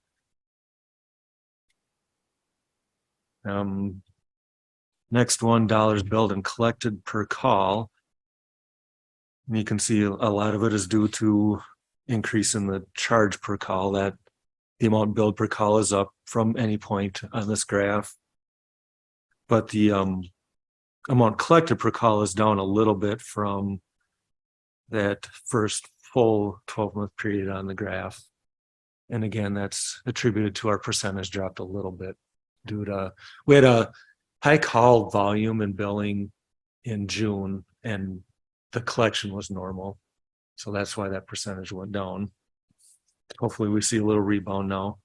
Next one, dollars billed and collected per call. And you can see a lot of it is due to increase in the charge per call. That the amount billed per call is up from any point on this graph. But the amount collected per call is down a little bit from that first full 12-month period on the graph. And again, that's attributed to our percentage dropped a little bit due to, we had a high call volume and billing in June, and the collection was normal. So that's why that percentage went down. Hopefully we see a little rebound now.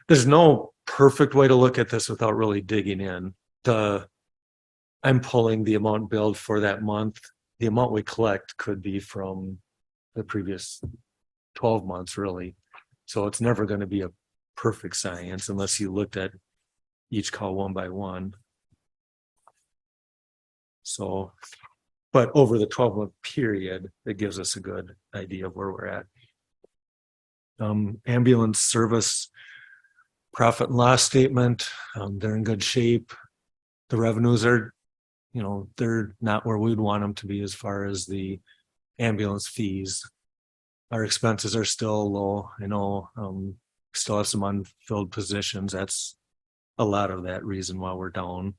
There's no perfect way to look at this without really digging in. I'm pulling the amount billed for that month. The amount we collect could be from the previous 12 months, really. So it's never going to be a perfect science unless you looked at each call one by one. So, but over the 12-month period, it gives us a good idea of where we're at. Ambulance service profit and loss statement, they're in good shape. The revenues are, they're not where we'd want them to be as far as the ambulance fees. Our expenses are still low. I know, still have some unfilled positions. That's a lot of that reason why we're down.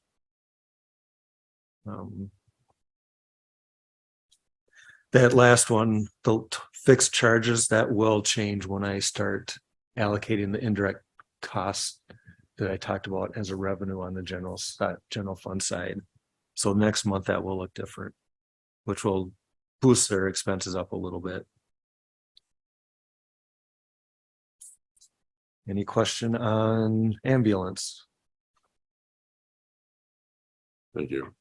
That last one, the fixed charges, that will change when I start allocating the indirect costs that I talked about as a revenue on the general fund side. So next month that will look different, which will boost their expenses up a little bit. Any question on ambulance? Thank you.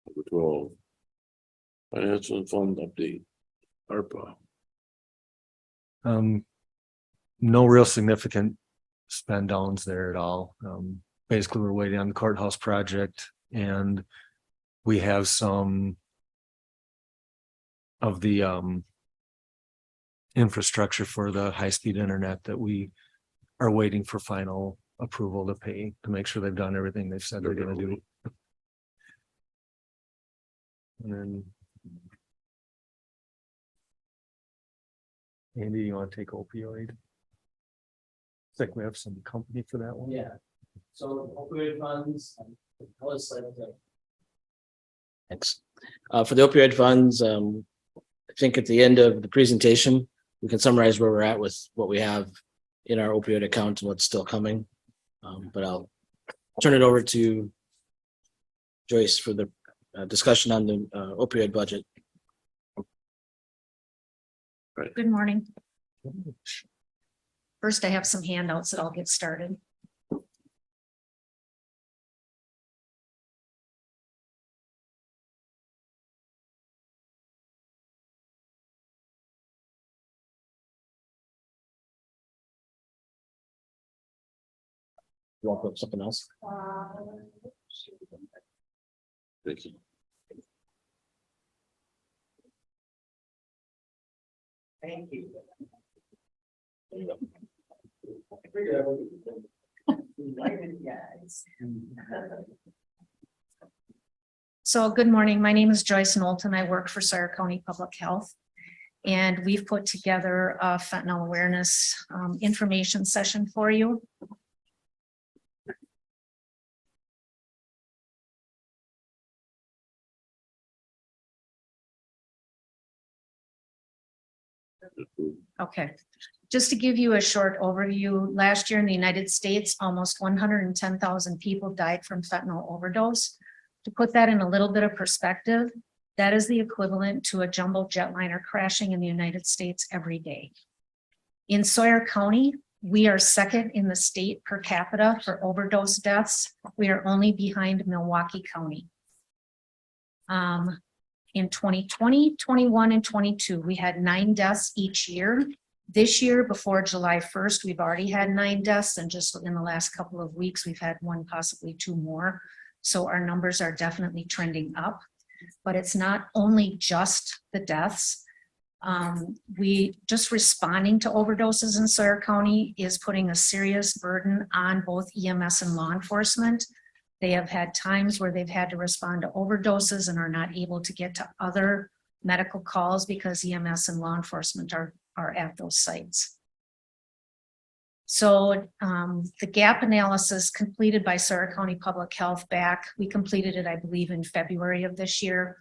Number 12. Financial and fund update. ARPA. No real significant spend downs there at all. Basically, we're waiting on the courthouse project, and we have some of the infrastructure for the high-speed internet that we are waiting for final approval to pay to make sure they've done everything they've said they're going to do. And then Andy, you want to take opioid? It's like we have some company for that one. Yeah. So opioid funds, thanks. For the opioid funds, I think at the end of the presentation, we can summarize where we're at with what we have in our opioid account and what's still coming. But I'll turn it over to Joyce for the discussion on the opioid budget. Good morning. First, I have some handouts that I'll get started. You want to put something else? Thank you. Thank you. So good morning. My name is Joyce Knowlton. I work for Sawyer County Public Health. And we've put together a fentanyl awareness information session for you. Okay, just to give you a short overview, last year in the United States, almost 110,000 people died from fentanyl overdose. To put that in a little bit of perspective, that is the equivalent to a jumbo jetliner crashing in the United States every day. In Sawyer County, we are second in the state per capita for overdose deaths. We are only behind Milwaukee County. In 2020, 21, and 22, we had 9 deaths each year. This year, before July 1st, we've already had 9 deaths, and just in the last couple of weeks, we've had 1, possibly 2 more. So our numbers are definitely trending up, but it's not only just the deaths. We just responding to overdoses in Sawyer County is putting a serious burden on both EMS and law enforcement. They have had times where they've had to respond to overdoses and are not able to get to other medical calls because EMS and law enforcement are at those sites. So the gap analysis completed by Sawyer County Public Health we completed it, I believe, in February of this year.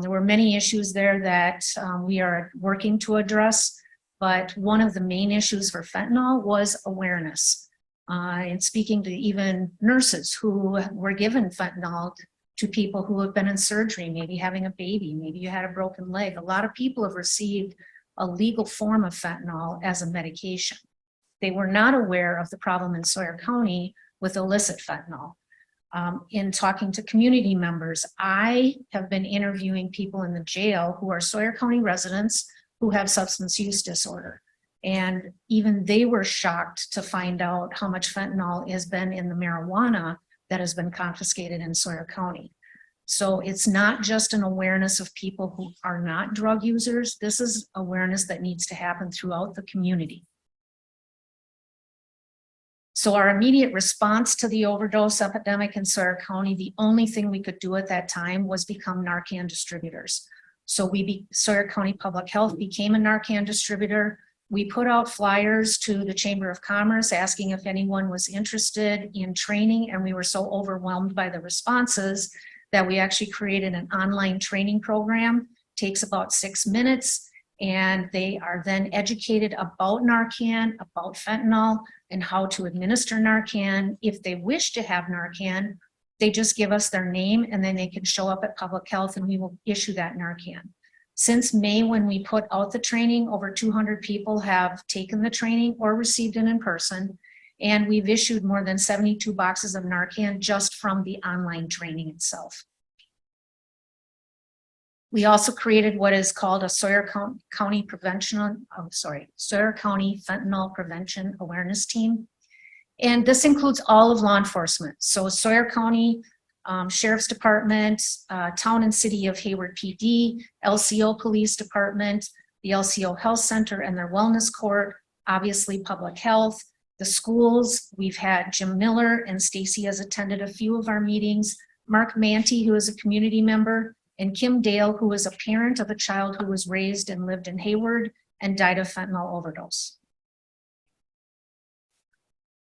There were many issues there that we are working to address, but one of the main issues for fentanyl was awareness. And speaking to even nurses who were given fentanyl to people who have been in surgery, maybe having a baby, maybe you had a broken leg. A lot of people have received a legal form of fentanyl as a medication. They were not aware of the problem in Sawyer County with illicit fentanyl. In talking to community members, I have been interviewing people in the jail who are Sawyer County residents who have substance use disorder. And even they were shocked to find out how much fentanyl has been in the marijuana that has been confiscated in Sawyer County. So it's not just an awareness of people who are not drug users. This is awareness that needs to happen throughout the community. So our immediate response to the overdose epidemic in Sawyer County, the only thing we could do at that time was become Narcan distributors. So Sawyer County Public Health became a Narcan distributor. We put out flyers to the Chamber of Commerce asking if anyone was interested in training, and we were so overwhelmed by the responses that we actually created an online training program. It takes about 6 minutes, and they are then educated about Narcan, about fentanyl, and how to administer Narcan. If they wish to have Narcan, they just give us their name, and then they can show up at Public Health and we will issue that Narcan. Since May, when we put out the training, over 200 people have taken the training or received it in person, and we've issued more than 72 boxes of Narcan just from the online training itself. We also created what is called a Sawyer County Sawyer County Fentanyl Prevention Awareness Team. And this includes all of law enforcement. So Sawyer County Sheriff's Department, Town and City of Hayward PD, LCO Police Department, the LCO Health Center and their Wellness Court, obviously Public Health, the schools. We've had Jim Miller, and Stacy has attended a few of our meetings, Mark Manty, who is a community member, and Kim Dale, who is a parent of a child who was raised and lived in Hayward and died of fentanyl overdose.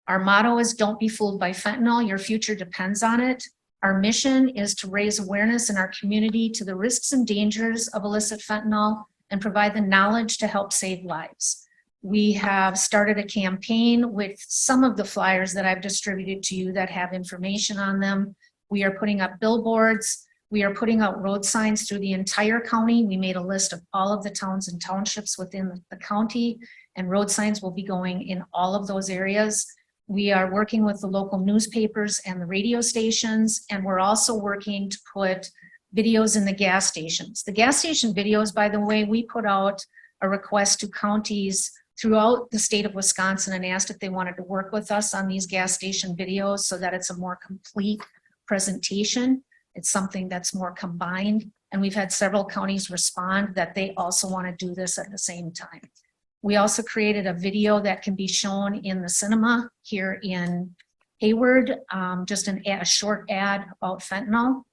Our motto is "Don't be fooled by fentanyl, your future depends on it." Our mission is to raise awareness in our community to the risks and dangers of illicit fentanyl and provide the knowledge to help save lives. We have started a campaign with some of the flyers that I've distributed to you that have information on them. We are putting up billboards. We are putting out road signs through the entire county. We made a list of all of the towns and townships within the county, and road signs will be going in all of those areas. We are working with the local newspapers and the radio stations, and we're also working to put videos in the gas stations. The gas station videos, by the way, we put out a request to counties throughout the state of Wisconsin and asked if they wanted to work with us on these gas station videos so that it's a more complete presentation. It's something that's more combined, and we've had several counties respond that they also want to do this at the same time. We also created a video that can be shown in the cinema here in Hayward, just a short ad about fentanyl.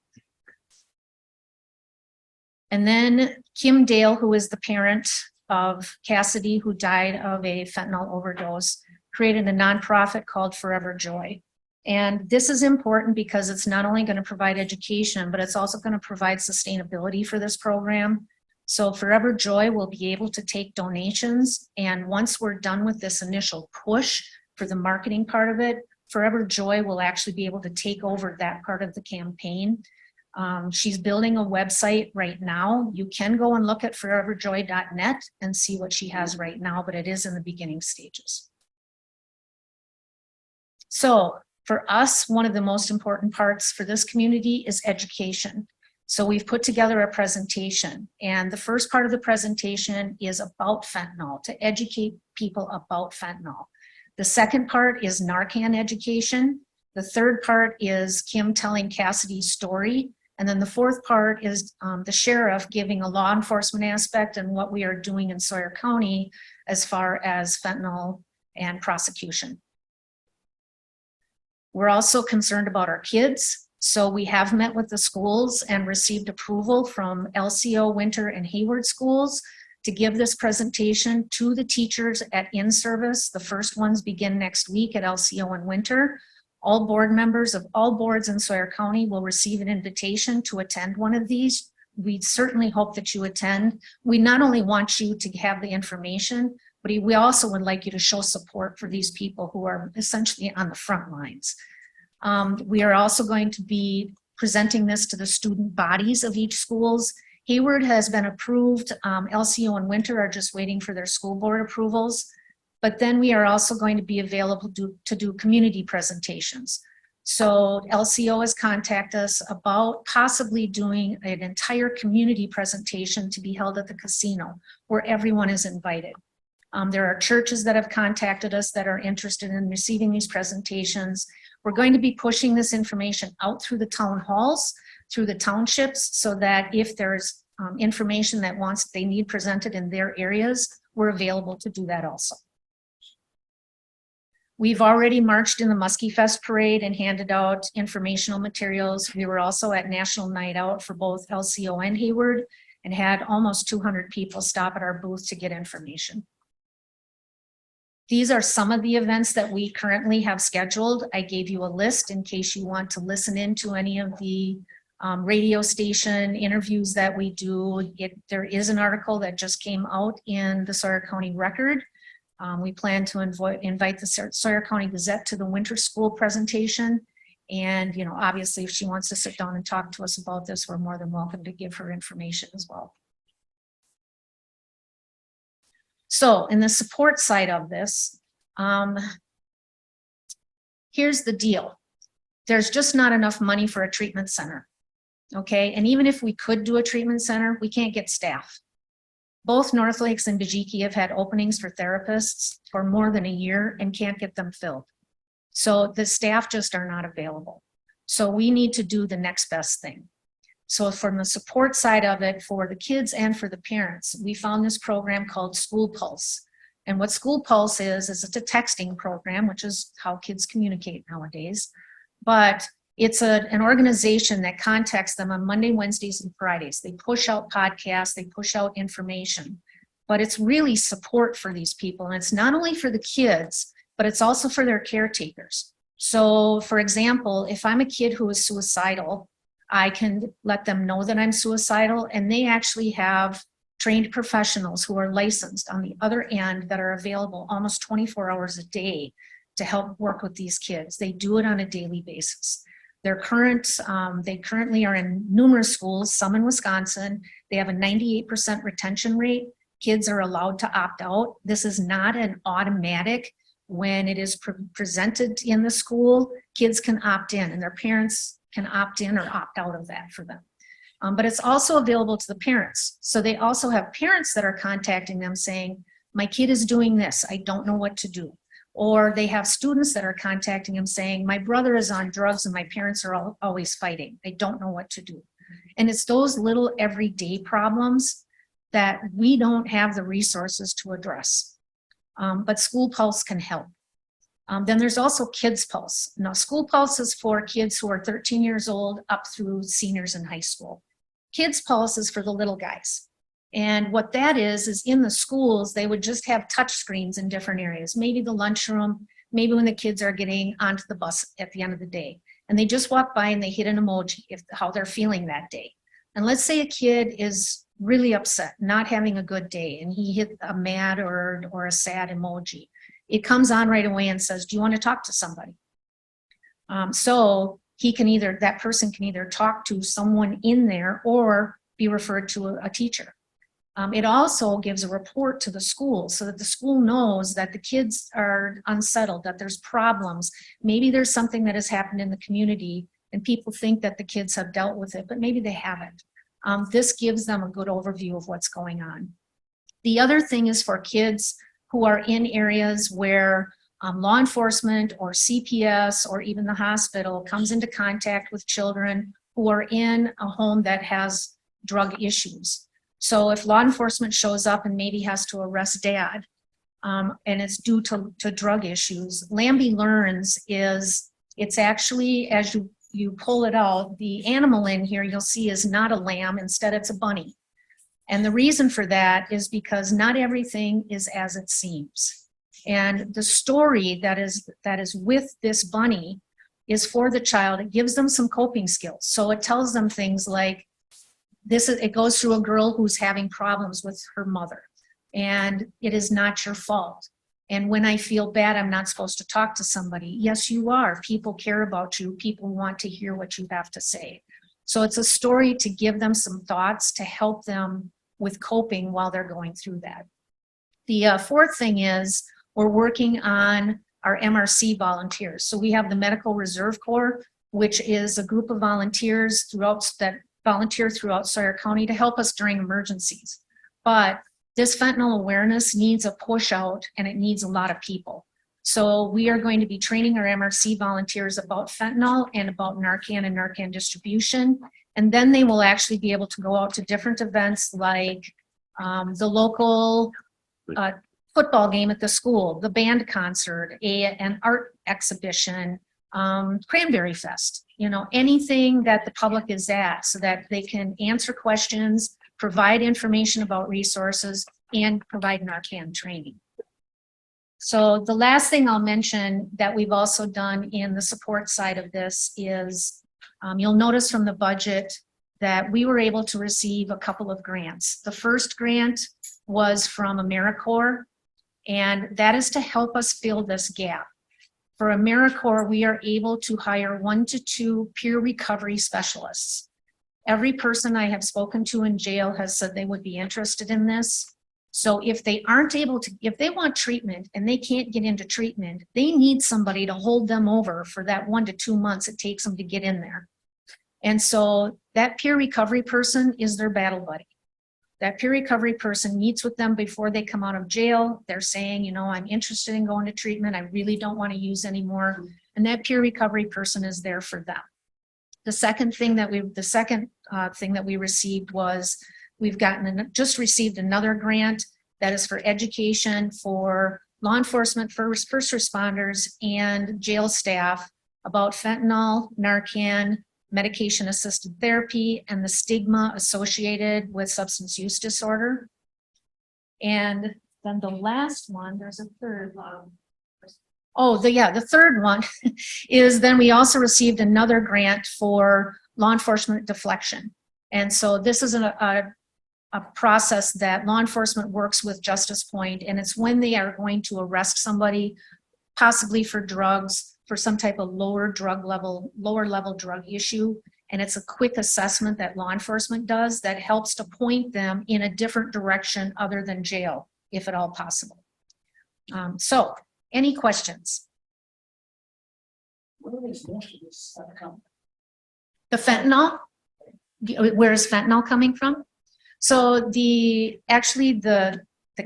And then Kim Dale, who is the parent of Cassidy, who died of a fentanyl overdose, created a nonprofit called Forever Joy. And this is important because it's not only going to provide education, but it's also going to provide sustainability for this program. So Forever Joy will be able to take donations. And once we're done with this initial push for the marketing part of it, Forever Joy will actually be able to take over that part of the campaign. She's building a website right now. You can go and look at foreverjoy.net and see what she has right now, but it is in the beginning stages. So for us, one of the most important parts for this community is education. So we've put together a presentation, and the first part of the presentation is about fentanyl, to educate people about fentanyl. The second part is Narcan education. The third part is Kim telling Cassidy's story. And then the fourth part is the sheriff giving a law enforcement aspect and what we are doing in Sawyer County as far as fentanyl and prosecution. We're also concerned about our kids. So we have met with the schools and received approval from LCO, Winter, and Hayward schools to give this presentation to the teachers at in-service. The first ones begin next week at LCO and Winter. All board members of all boards in Sawyer County will receive an invitation to attend one of these. We certainly hope that you attend. We not only want you to have the information, but we also would like you to show support for these people who are essentially on the front lines. We are also going to be presenting this to the student bodies of each schools. Hayward has been approved. LCO and Winter are just waiting for their school board approvals. But then we are also going to be available to do community presentations. So LCO has contacted us about possibly doing an entire community presentation to be held at the casino where everyone is invited. There are churches that have contacted us that are interested in receiving these presentations. We're going to be pushing this information out through the town halls, through the townships, so that if there's information that they need presented in their areas, we're available to do that also. We've already marched in the Muskie Fest parade and handed out informational materials. We were also at National Night Out for both LCO and Hayward and had almost 200 people stop at our booth to get information. These are some of the events that we currently have scheduled. I gave you a list in case you want to listen into any of the radio station interviews that we do. There is an article that just came out in the Sawyer County Record. We plan to invite the Sawyer County Gazette to the winter school presentation. And, obviously if she wants to sit down and talk to us about this, we're more than welcome to give her information as well. So in the support side of this, here's the deal. There's just not enough money for a treatment center. Okay, and even if we could do a treatment center, we can't get staff. Both North Lakes and Bajiki have had openings for therapists for more than a year and can't get them filled. So the staff just are not available. So we need to do the next best thing. So from the support side of it, for the kids and for the parents, we found this program called School Pulse. And what School Pulse is it's a texting program, which is how kids communicate nowadays. But it's an organization that contacts them on Monday, Wednesdays, and Fridays. They push out podcasts, they push out information, but it's really support for these people. And it's not only for the kids, but it's also for their caretakers. So for example, if I'm a kid who is suicidal, I can let them know that I'm suicidal, and they actually have trained professionals who are licensed on the other end that are available almost 24 hours a day to help work with these kids. They do it on a daily basis. They currently are in numerous schools, some in Wisconsin. They have a 98% retention rate. Kids are allowed to opt out. This is not an automatic. When it is presented in the school, kids can opt in and their parents can opt in or opt out of that for them. But it's also available to the parents. So they also have parents that are contacting them saying, my kid is doing this, I don't know what to do. Or they have students that are contacting them saying, my brother is on drugs and my parents are always fighting. I don't know what to do. And it's those little everyday problems that we don't have the resources to address. But School Pulse can help. Then there's also Kids Pulse. Now, School Pulse is for kids who are 13 years old up through seniors in high school. Kids Pulse is for the little guys. And what that is in the schools, they would just have touch screens in different areas, maybe the lunchroom, maybe when the kids are getting onto the bus at the end of the day. And they just walk by and they hit an emoji, how they're feeling that day. And let's say a kid is really upset, not having a good day, and he hit a mad or a sad emoji, it comes on right away and says, do you want to talk to somebody? So that person can either talk to someone in there or be referred to a teacher. It also gives a report to the school so that the school knows that the kids are unsettled, that there's problems. Maybe there's something that has happened in the community and people think that the kids have dealt with it, but maybe they haven't. This gives them a good overview of what's going on. The other thing is for kids who are in areas where law enforcement or CPS or even the hospital comes into contact with children who are in a home that has drug issues. So if law enforcement shows up and maybe has to arrest dad, and it's due to drug issues, Lambie Learns it's actually, as you pull it out, the animal in here you'll see is not a lamb, instead it's a bunny. And the reason for that is because not everything is as it seems. And the story that is with this bunny is for the child. It gives them some coping skills. So it tells them things like, it goes through a girl who's having problems with her mother, and it is not your fault. And when I feel bad, I'm not supposed to talk to somebody. Yes, you are. People care about you. People want to hear what you have to say. So it's a story to give them some thoughts to help them with coping while they're going through that. The fourth thing is we're working on our MRC volunteers. So we have the Medical Reserve Corps, which is a group of volunteers that volunteer throughout Sawyer County to help us during emergencies. But this fentanyl awareness needs a push out, and it needs a lot of people. So we are going to be training our MRC volunteers about fentanyl and about Narcan and Narcan distribution. And then they will actually be able to go out to different events like the local football game at the school, the band concert, an art exhibition, Cranberry Fest, anything that the public is at, so that they can answer questions, provide information about resources, and provide Narcan training. So the last thing I'll mention that we've also done in the support side of this is, you'll notice from the budget that we were able to receive a couple of grants. The first grant was from AmeriCorps, and that is to help us fill this gap. For AmeriCorps, we are able to hire 1 to 2 peer recovery specialists. Every person I have spoken to in jail has said they would be interested in this. So if they want treatment and they can't get into treatment, they need somebody to hold them over for that 1 to 2 months it takes them to get in there. And so that peer recovery person is their battle buddy. That peer recovery person meets with them before they come out of jail. They're saying, I'm interested in going to treatment. I really don't want to use anymore. And that peer recovery person is there for them. The second thing that we received was just received another grant that is for education for law enforcement, first responders, and jail staff about fentanyl, Narcan, medication-assisted therapy, and the stigma associated with substance use disorder. And then the last one, there's a third one. The third one is then we also received another grant for law enforcement deflection. And so this is a process that law enforcement works with Justice Point, and it's when they are going to arrest somebody, possibly for drugs, for some type of lower level drug issue. And it's a quick assessment that law enforcement does that helps to point them in a different direction other than jail, if at all possible. So any questions? Where is most of this stuff coming? The fentanyl, where is fentanyl coming from? So the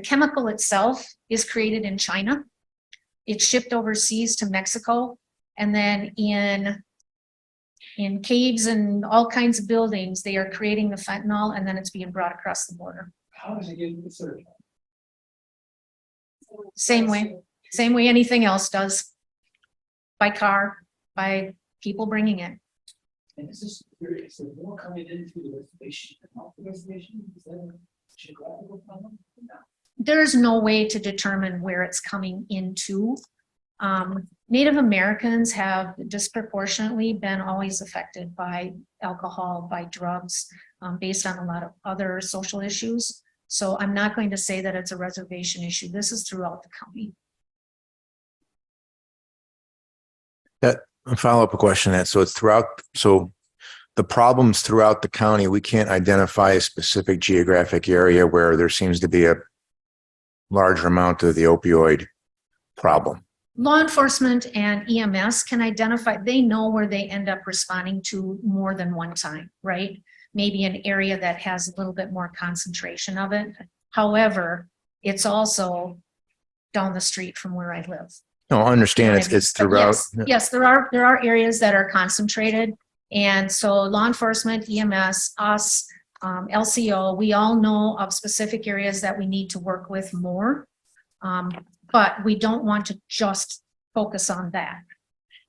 chemical itself is created in China. It's shipped overseas to Mexico, and then in caves and all kinds of buildings, they are creating the fentanyl, and then it's being brought across the border. How does it get researched? Same way anything else does. By car, by people bringing it. And is there more coming in through the reservation than off the reservation? Is that a geographical problem? No. There's no way to determine where it's coming into. Native Americans have disproportionately been always affected by alcohol, by drugs. based on a lot of other social issues. So I'm not going to say that it's a reservation issue. This is throughout the county. A follow-up question to that. So it's throughout, so the problems throughout the county, we can't identify a specific geographic area where there seems to be a larger amount of the opioid problem. Law enforcement and EMS can identify, they know where they end up responding to more than one time, right? Maybe an area that has a little bit more concentration of it. However, it's also down the street from where I live. No, I understand it's But throughout. Yes, there are areas that are concentrated. And so law enforcement, EMS, us, LCO, we all know of specific areas that we need to work with more. But we don't want to just focus on that.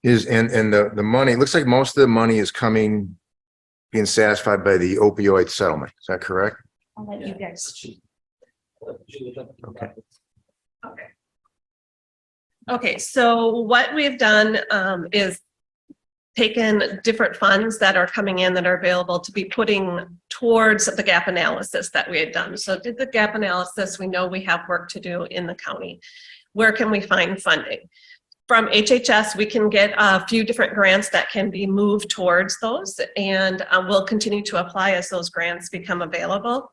And the money, it looks like most of the money is being satisfied by the opioid settlement. Is that correct? I'll let you guys. Okay. Okay, so what we've done is taken different funds that are coming in that are available to be putting towards the gap analysis that we had done. So did the gap analysis, we know we have work to do in the county. Where can we find funding? From HHS, we can get a few different grants that can be moved towards those, and we'll continue to apply as those grants become available.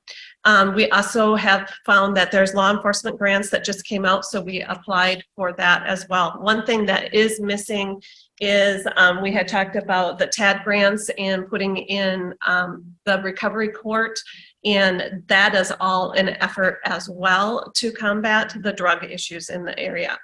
We also have found that there's law enforcement grants that just came out, so we applied for that as well. One thing that is missing is we had talked about the TAD grants and putting in the recovery court, and that is all an effort as well to combat the drug issues in the area.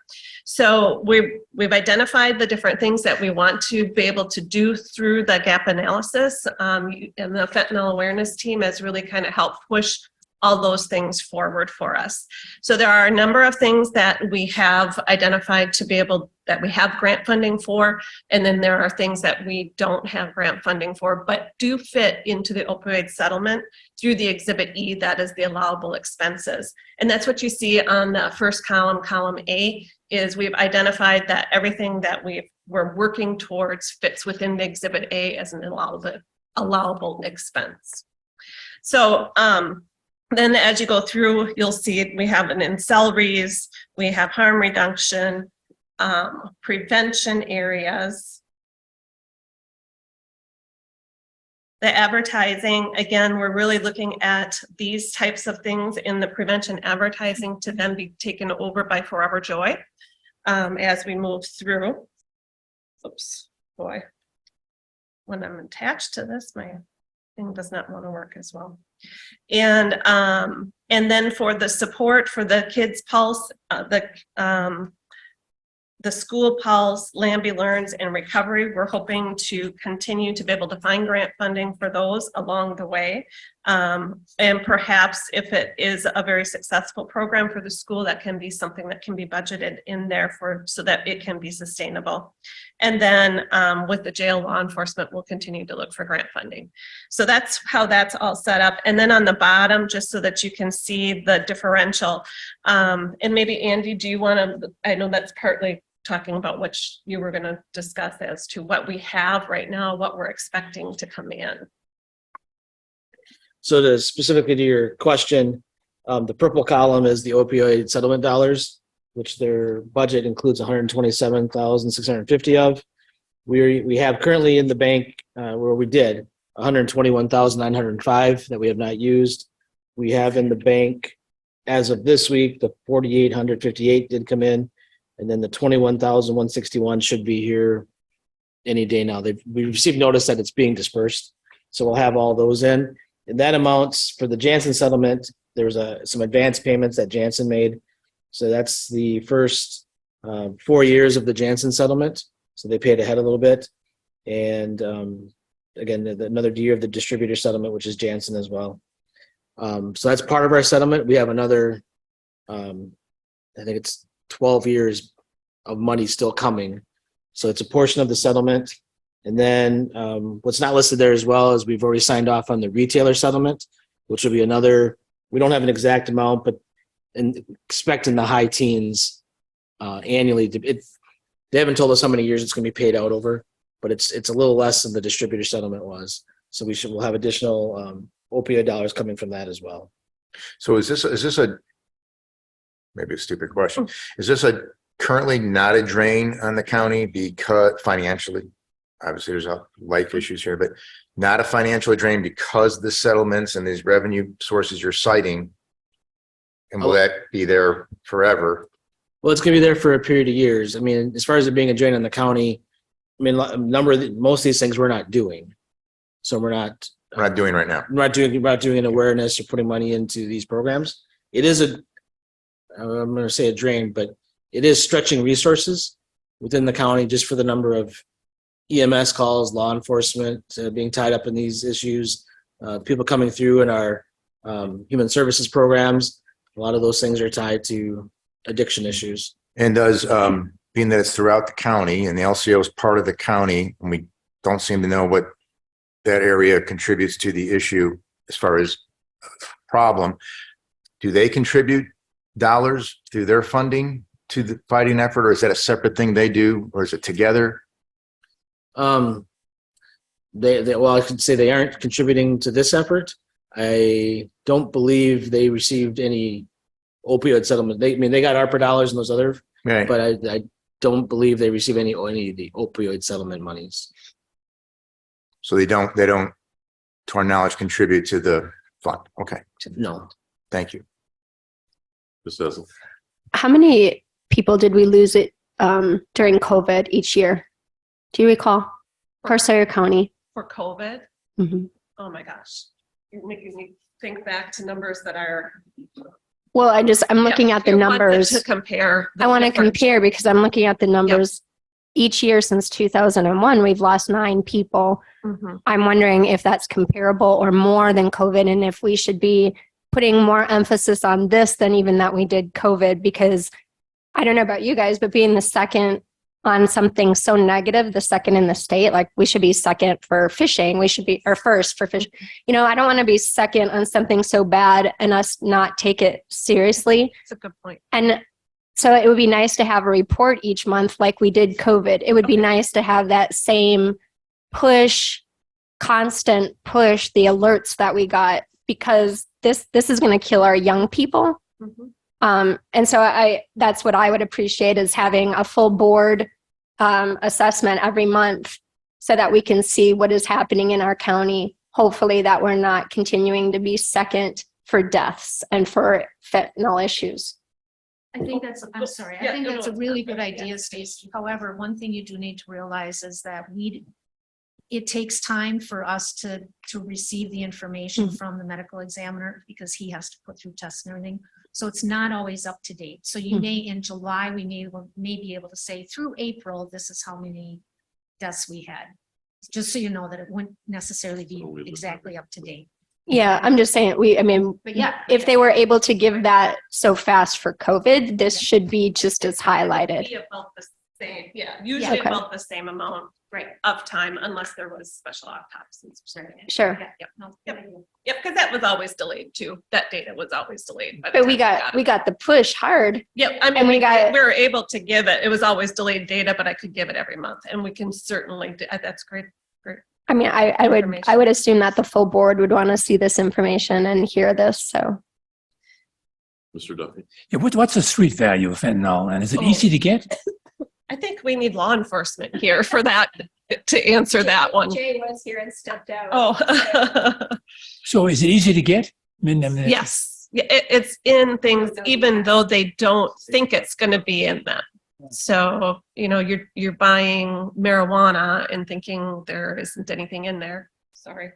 So we've identified the different things that we want to be able to do through the gap analysis, and the fentanyl awareness team has really kind of helped push all those things forward for us. So there are a number of things that we have identified to be able, that we have grant funding for, and then there are things that we don't have grant funding for, but do fit into the opioid settlement through the Exhibit E, that is the allowable expenses. And that's what you see on the first column, column A, is we've identified that everything that we're working towards fits within the Exhibit A as an allowable expense. So, then as you go through, you'll see we have an in salaries, we have harm reduction, prevention areas. The advertising, again, we're really looking at these types of things in the prevention advertising to then be taken over by Forever Joy as we move through. Oops, boy. When I'm attached to this, my thing does not want to work as well. And then for the support for the Kids Pulse, the School Pulse, Lambie Learns, and Recovery, we're hoping to continue to be able to find grant funding for those along the way. And perhaps if it is a very successful program for the school, that can be something that can be budgeted in there for, so that it can be sustainable. And then with the jail law enforcement, we'll continue to look for grant funding. So that's how that's all set up. And then on the bottom, just so that you can see the differential, and maybe Andy, do you want to, I know that's partly talking about what you were going to discuss as to what we have right now, what we're expecting to come in. So to specifically to your question, the purple column is the opioid settlement dollars, which their budget includes 127,650 of. We have currently in the bank where we did 121,905 that we have not used. We have in the bank as of this week, the 4,858 did come in, and then the 21,161 should be here any day now. We received notice that it's being dispersed, so we'll have all those in. And that amounts for the Janssen settlement. There was some advance payments that Janssen made. So that's the first 4 years of the Janssen settlement. So they paid ahead a little bit. And again, another year of the distributor settlement, which is Janssen as well. So that's part of our settlement. We have another, I think it's 12 years of money still coming. So it's a portion of the settlement. And then what's not listed there as well is we've already signed off on the retailer settlement, which will be another, we don't have an exact amount, but expect in the high teens annually. They haven't told us how many years it's going to be paid out over, but it's a little less than the distributor settlement was. So we'll have additional opioid dollars coming from that as well. So is this a, maybe a stupid question, is this a currently not a drain on the county because financially? Obviously, there's life issues here, but not a financial drain because the settlements and these revenue sources you're citing. And will that be there forever? Well, it's gonna be there for a period of years. I mean, as far as it being a drain on the county, I mean, most of these things we're not doing. So we're not doing right now. we're not doing an awareness or putting money into these programs. It is I'm gonna say a drain, but it is stretching resources within the county just for the number of EMS calls, law enforcement being tied up in these issues, people coming through in our human services programs. A lot of those things are tied to addiction issues. And does, being that it's throughout the county and the LCO is part of the county, and we don't seem to know what that area contributes to the issue as far as problem, do they contribute dollars through their funding to the fighting effort, or is that a separate thing they do, or is it together? Well, I could say they aren't contributing to this effort. I don't believe they received any opioid settlement. They got ARPA dollars and those other, Right. but I don't believe they receive any of the opioid settlement monies. So they don't, to our knowledge, contribute to the fund. Okay, No. thank you. Ms. Ethel. How many people did we lose it during COVID each year? Do you recall? For Sawyer County. For COVID, Mhm. oh my gosh, you're making me think back to numbers that are. Well, I'm looking at the You want numbers. To compare. the I want to different- compare because I'm looking at the numbers. Each year since 2001, we've lost 9 people. Mhm. I'm wondering if that's comparable or more than COVID, and if we should be putting more emphasis on this than even that we did COVID, because I don't know about you guys, but being the second on something so negative, the second in the state, like we should be second for fishing. We should be, or first for fish. You know, I don't want to be second on something so bad and us not take it seriously. That's a good point. And so it would be nice to have a report each month like we did COVID. It would be nice to have that same push, constant push, the alerts that we got, because this is going to kill our young people. Mhm. And so that's what I would appreciate, is having a full board assessment every month so that we can see what is happening in our county. Hopefully that we're not continuing to be second for deaths and for fentanyl issues. I think that's, I'm sorry, I Yeah, think no, that's a no, really okay, good yeah. idea, Stacy. However, one thing you do need to realize is that it takes time for us to receive the information Mhm. from the medical examiner, because he has to put through tests and everything. So it's not always up to date. So you Mhm. may, in July, we may be able to say through April, this is how many deaths we had. Just so you know that it wouldn't necessarily be So we would- exactly up to date. Yeah, I'm just saying, But yeah. if they were able to give that so fast for COVID, this should be just as highlighted. Be about the same, usually Okay. about the same amount, right, of time, unless there was special autopsies. or something. Sure. Yep, because that was always delayed too. That data was always delayed. by the But we time got the push hard. Yep, I and mean, we we got- were able to give it. It was always delayed data, but I could give it every month, and we can certainly, that's great. I mean, I Information. would assume that the full board would want to see this information and hear this, so. Mr. Duffy. Yeah, what's the street value of fentanyl, and is it easy to get? I think we need law enforcement here for that, to answer that one. Jay was here and stepped out. Oh. So is it easy to get? I mean, Yes, it's in things, even though they don't think it's gonna be in them. So, you're buying marijuana and thinking there isn't anything in there, sorry.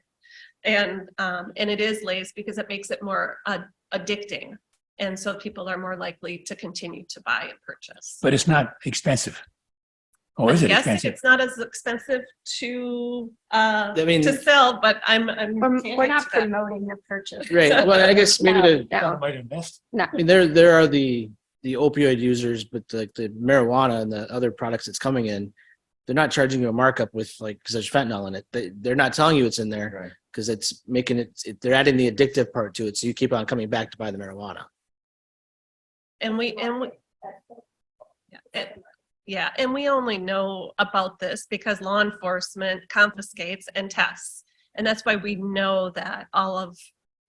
And it is laced because it makes it more addicting. And so people are more likely to continue to buy and purchase. But it's not expensive. Or is it Yes, expensive? it's not as expensive to mean- to sell, but I'm. We're not promoting the purchase. Right. Well, I guess maybe to, No, Might invest. no. I mean, there are the opioid users, but like the marijuana and the other products that's coming in, they're not charging you a markup with like, because there's fentanyl in it. They're not telling you it's in there. Right. Because it's making it, they're adding the addictive part to it. So you keep on coming back to buy the marijuana. And we and we only know about this because law enforcement confiscates and tests. And that's why we know that all of,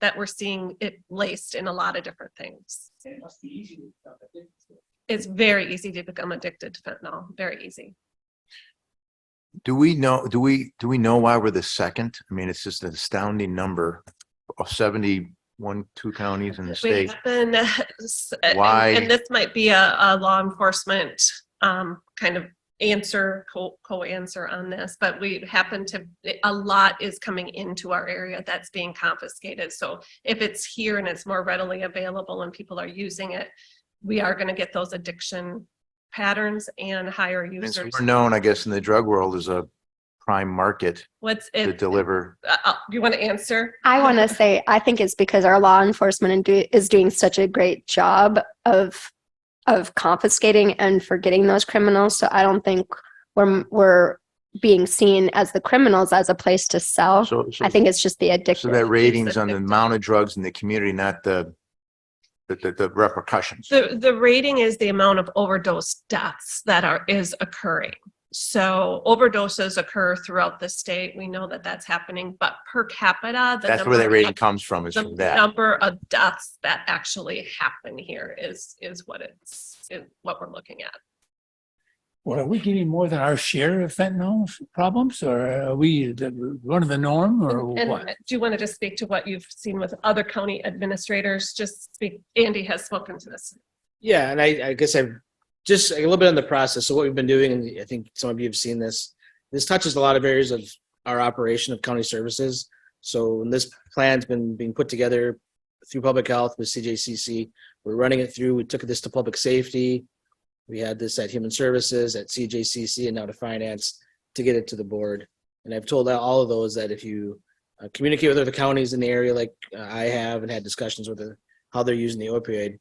that we're seeing it laced in a lot of different things. It must be easy to become addicted to it. It's very easy to become addicted to fentanyl, very easy. Do we know why we're the second? I mean, it's just an astounding number of 71, 2 counties in the We state. have been, Why? and this might be a law enforcement kind of answer, co-answer on this, but we happen to, a lot is coming into our area that's being confiscated. So if it's here and it's more readily available and people are using it, we are going to get those addiction patterns and higher And so users. we're known, I guess, in the drug world as a prime market What's to it? deliver. You want to answer? I want to say, I think it's because our law enforcement is doing such a great job of confiscating and forgetting those criminals. So I don't think we're being seen as the criminals as a place to sell. So I think it's just the so addiction. that ratings on the amount of drugs in the community, not the repercussions. The rating is the amount of overdose deaths that is occurring. So overdoses occur throughout the state. We know that that's happening, but per capita, That's where that rating comes from, is the from that. number of deaths that actually happen here is what we're looking at. Well, are we getting more than our share of fentanyl problems, or are we one of the norm, or And what? do you want to just speak to what you've seen with other county administrators? Just speak, Andy has spoken to this. Yeah, and I guess I've just a little bit on the process. So what we've been doing, and I think some of you have seen this, this touches a lot of areas of our operation of county services. So when this plan's been being put together through public health with CJCC, we're running it through. We took this to public safety. We had this at human services, at CJCC, and now to finance to get it to the board. And I've told all of those that if you communicate with other counties in the area, like I have, and had discussions with how they're using the opioid,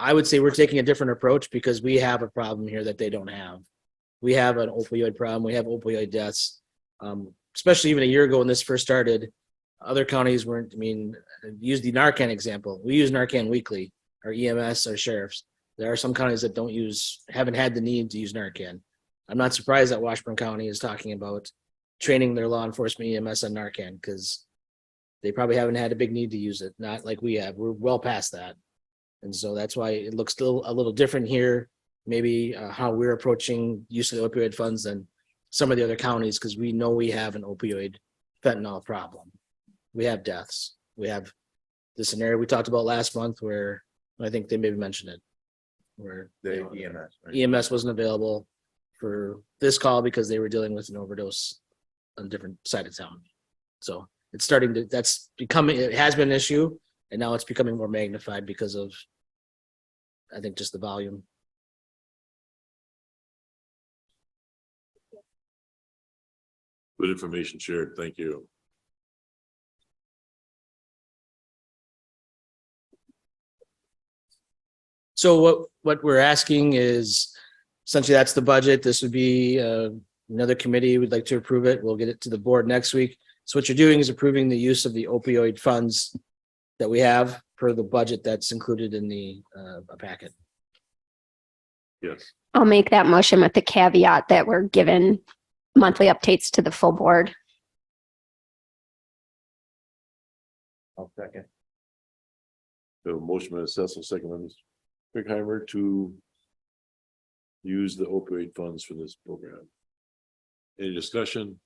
I would say we're taking a different approach because we have a problem here that they don't have. We have an opioid problem. We have opioid deaths. Especially even a year ago when this first started, other counties weren't, use the Narcan example. We use Narcan weekly, our EMS, our sheriffs. There are some counties that haven't had the need to use Narcan. I'm not surprised that Washburn County is talking about training their law enforcement EMS on Narcan because they probably haven't had a big need to use it, not like we have. We're well past that. And so that's why it looks still a little different here, maybe how we're approaching use of the opioid funds than some of the other counties, because we know we have an opioid fentanyl problem. We have deaths. We have the scenario we talked about last month where I think they maybe mentioned it, where The EMS. right? EMS wasn't available for this call because they were dealing with an overdose on a different side of town. So it's starting to, it has been an issue, and now it's becoming more magnified because of, I think, just the volume. Good information shared. Thank you. So what we're asking is, essentially that's the budget. This would be another committee would like to approve it. We'll get it to the board next week. So what you're doing is approving the use of the opioid funds that we have per the budget that's included in the packet. Yes. I'll make that motion with the caveat that we're given monthly updates to the full board. I'll second. The motion by Cecil, second by Mr. Pickheimer to use the opioid funds for this program. Any discussion?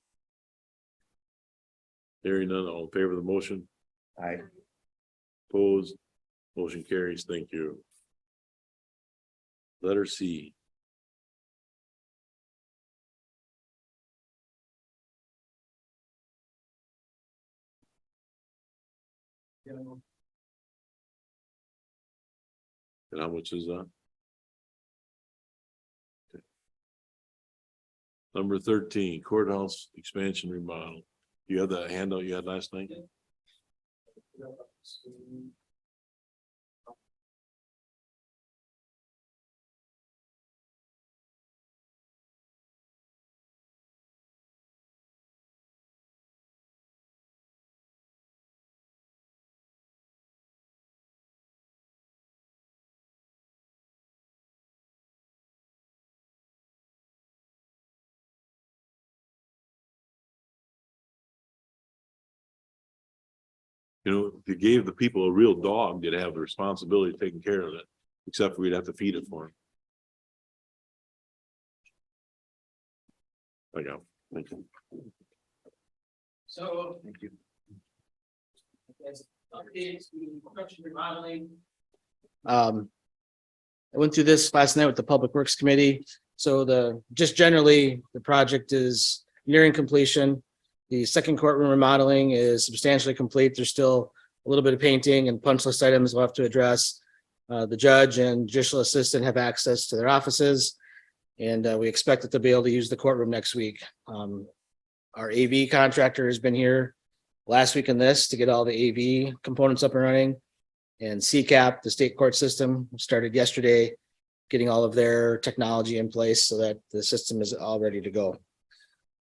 Hearing none, all in favor of the motion? Aye. Opposed? Motion carries. Thank you. Letter C. And how much is that? Okay. Number 13, courthouse expansion remodel. You have the handout you had last night? You know, they gave the people a real dog, they'd have the responsibility of taking care of it, except we'd have to feed it for them. I know. Thank you. So. Thank you. Updates, construction remodeling. I went through this last night with the Public Works Committee. So just generally, the project is nearing completion. The second courtroom remodeling is substantially complete. There's still a little bit of painting and punch list items we'll have to address. The judge and judicial assistant have access to their offices, and we expect that they'll be able to use the courtroom next week. Our AV contractor has been here last week in this to get all the AV components up and running. And CCAP, the state court system, started yesterday, getting all of their technology in place so that the system is all ready to go.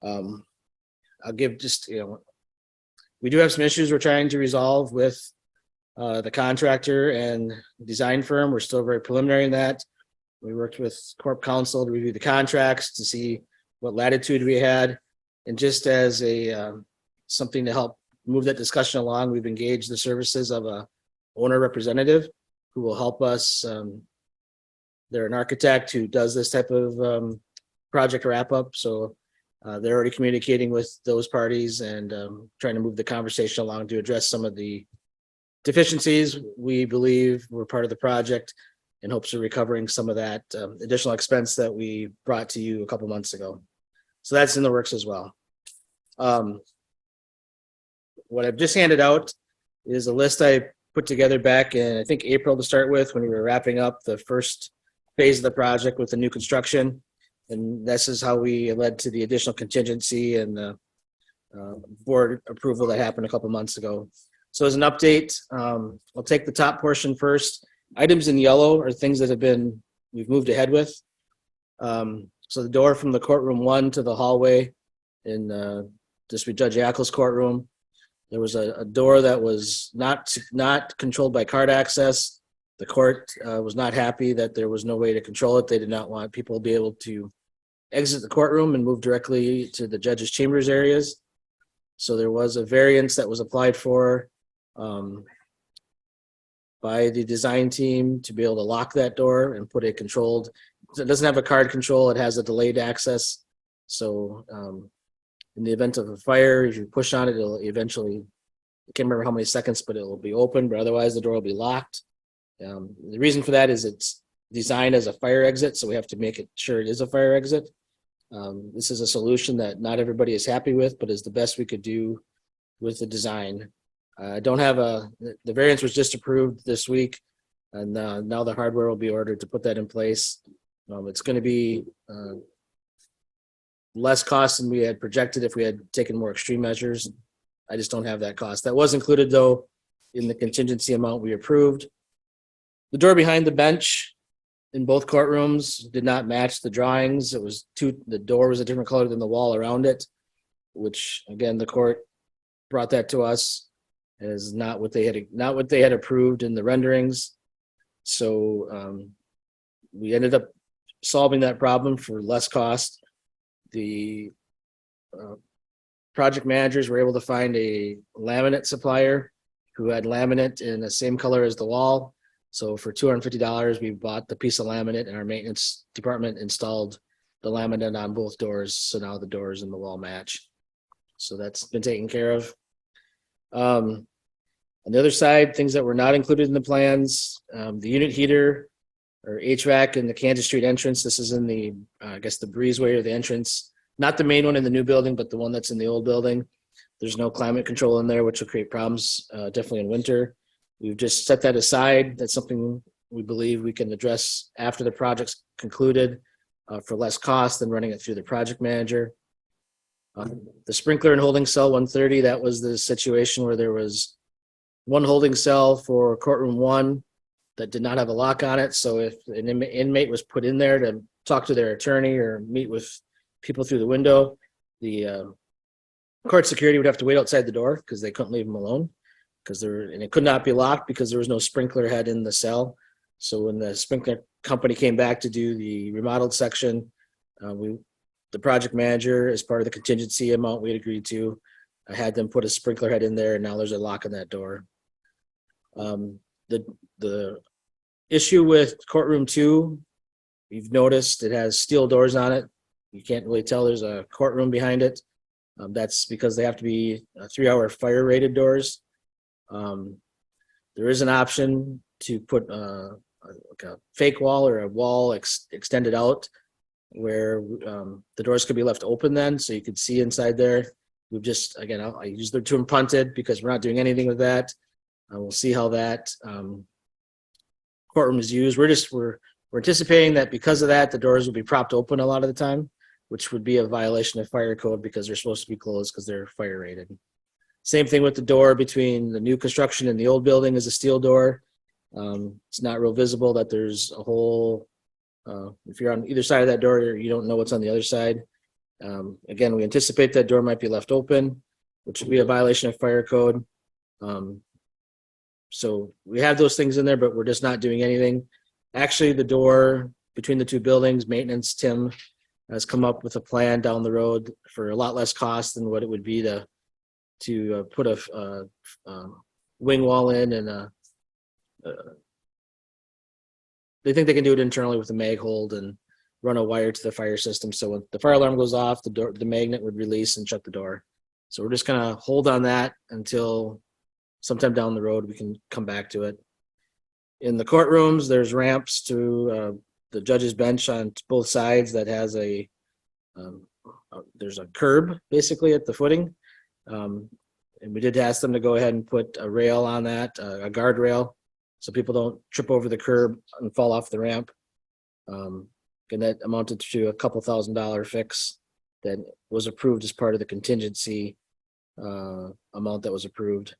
I'll give just, we do have some issues we're trying to resolve with the contractor and design firm. We're still very preliminary in that. We worked with Corp Counsel to review the contracts to see what latitude we had. And just as something to help move that discussion along, we've engaged the services of a owner representative who will help us. They're an architect who does this type of project wrap up. So they're already communicating with those parties and trying to move the conversation along to address some of the deficiencies we believe were part of the project in hopes of recovering some of that additional expense that we brought to you a couple months ago. So that's in the works as well. What I've just handed out is a list I put together back in, I think, April to start with, when we were wrapping up the first phase of the project with the new construction. And this is how we led to the additional contingency and the board approval that happened a couple months ago. So as an update, I'll take the top portion first. Items in yellow are things that we've moved ahead with. So the door from the courtroom 1 to the hallway in District Judge Yackel's courtroom, there was a door that was not controlled by card access. The court was not happy that there was no way to control it. They did not want people to be able to exit the courtroom and move directly to the judge's chambers areas. So there was a variance that was applied for by the design team to be able to lock that door and put a controlled, so it doesn't have a card control, it has a delayed access. So in the event of a fire, if you push on it, it'll eventually, I can't remember how many seconds, but it will be open, but otherwise the door will be locked. The reason for that is it's designed as a fire exit, so we have to make it sure it is a fire exit. This is a solution that not everybody is happy with, but is the best we could do with the design. I don't have the variance was just approved this week, and now the hardware will be ordered to put that in place. It's going to be less cost than we had projected if we had taken more extreme measures. I just don't have that cost. That was included, though, in the contingency amount we approved. The door behind the bench in both courtrooms did not match the drawings. The door was a different color than the wall around it, which again, the court brought that to us as not what they had approved in the renderings. So we ended up solving that problem for less cost. The project managers were able to find a laminate supplier who had laminate in the same color as the wall. So for $250, we bought the piece of laminate, and our maintenance department installed the laminate on both doors. So now the doors and the wall match. So that's been taken care of. On the other side, things that were not included in the plans, the unit heater or HVAC in the Kansas Street entrance. This is in the, I guess, the breezeway or the entrance, not the main one in the new building, but the one that's in the old building. There's no climate control in there, which will create problems definitely in winter. We've just set that aside. That's something we believe we can address after the project's concluded for less cost than running it through the project manager. The sprinkler and holding cell 130, that was the situation where there was one holding cell for courtroom 1 that did not have a lock on it. So if an inmate was put in there to talk to their attorney or meet with people through the window, the court security would have to wait outside the door because they couldn't leave them alone. And it could not be locked because there was no sprinkler head in the cell. So when the sprinkler company came back to do the remodeled section, the project manager, as part of the contingency amount we had agreed to, I had them put a sprinkler head in there and now there's a lock on that door. The issue with courtroom 2, you've noticed it has steel doors on it. You can't really tell there's a courtroom behind it. That's because they have to be 3-hour fire rated doors. There is an option to put like a fake wall or a wall extended out where the doors could be left open then so you could see inside there. We've just, again, I use the term punted because we're not doing anything with that. We'll see how that courtroom is used. We're anticipating that because of that, the doors will be propped open a lot of the time, which would be a violation of fire code because they're supposed to be closed because they're fire rated. Same thing with the door between the new construction and the old building is a steel door. It's not real visible that there's a hole. If you're on either side of that door, you don't know what's on the other side. Again, we anticipate that door might be left open, which would be a violation of fire code. So we have those things in there, but we're just not doing anything. Actually, the door between the two buildings, maintenance, Tim has come up with a plan down the road for a lot less cost than what it would be to put a wing wall in and they think they can do it internally with a mag hold and run a wire to the fire system. So when the fire alarm goes off, the magnet would release and shut the door. So we're just gonna hold on that until sometime down the road we can come back to it. In the courtrooms, there's ramps to the judge's bench on both sides that has there's a curb basically at the footing. And we did ask them to go ahead and put a rail on that, a guardrail, so people don't trip over the curb and fall off the ramp. And that amounted to a couple $1,000 fix that was approved as part of the contingency amount that was approved.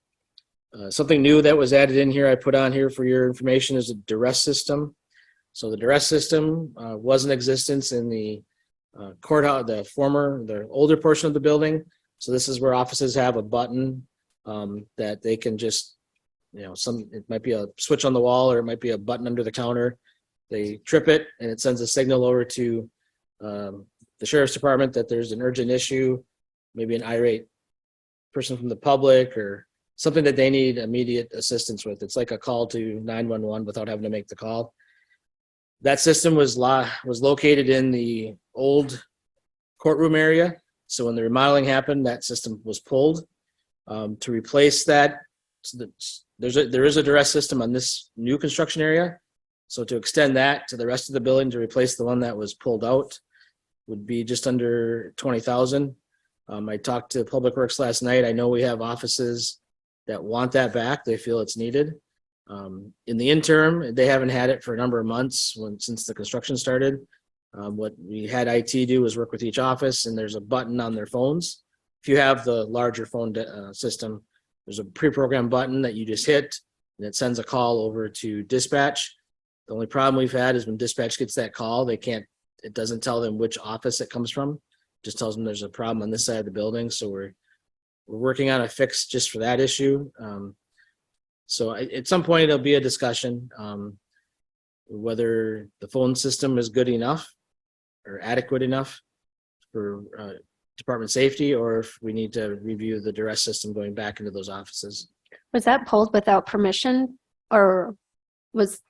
Something new that was added in here, I put on here for your information, is a duress system. So the duress system was in existence in the courthouse, the older portion of the building. So this is where offices have a button that they can just, it might be a switch on the wall or it might be a button under the counter. They trip it and it sends a signal over to the sheriff's department that there's an urgent issue, maybe an irate person from the public or something that they need immediate assistance with. It's like a call to 911 without having to make the call. That system was located in the old courtroom area. So when the remodeling happened, that system was pulled. To replace that, there is a duress system on this new construction area. So to extend that to the rest of the building to replace the one that was pulled out would be just under 20,000. I talked to Public Works last night. I know we have offices that want that back. They feel it's needed. In the interim, they haven't had it for a number of months since the construction started. What we had IT do was work with each office, and there's a button on their phones. If you have the larger phone system, there's a pre-programmed button that you just hit, and it sends a call over to dispatch. The only problem we've had is when dispatch gets that call, it doesn't tell them which office it comes from. It just tells them there's a problem on this side of the building. So we're working on a fix just for that issue. So at some point it'll be a discussion whether the phone system is good enough or adequate enough for department safety, or if we need to review the duress system going back into those offices. Was that pulled without permission or was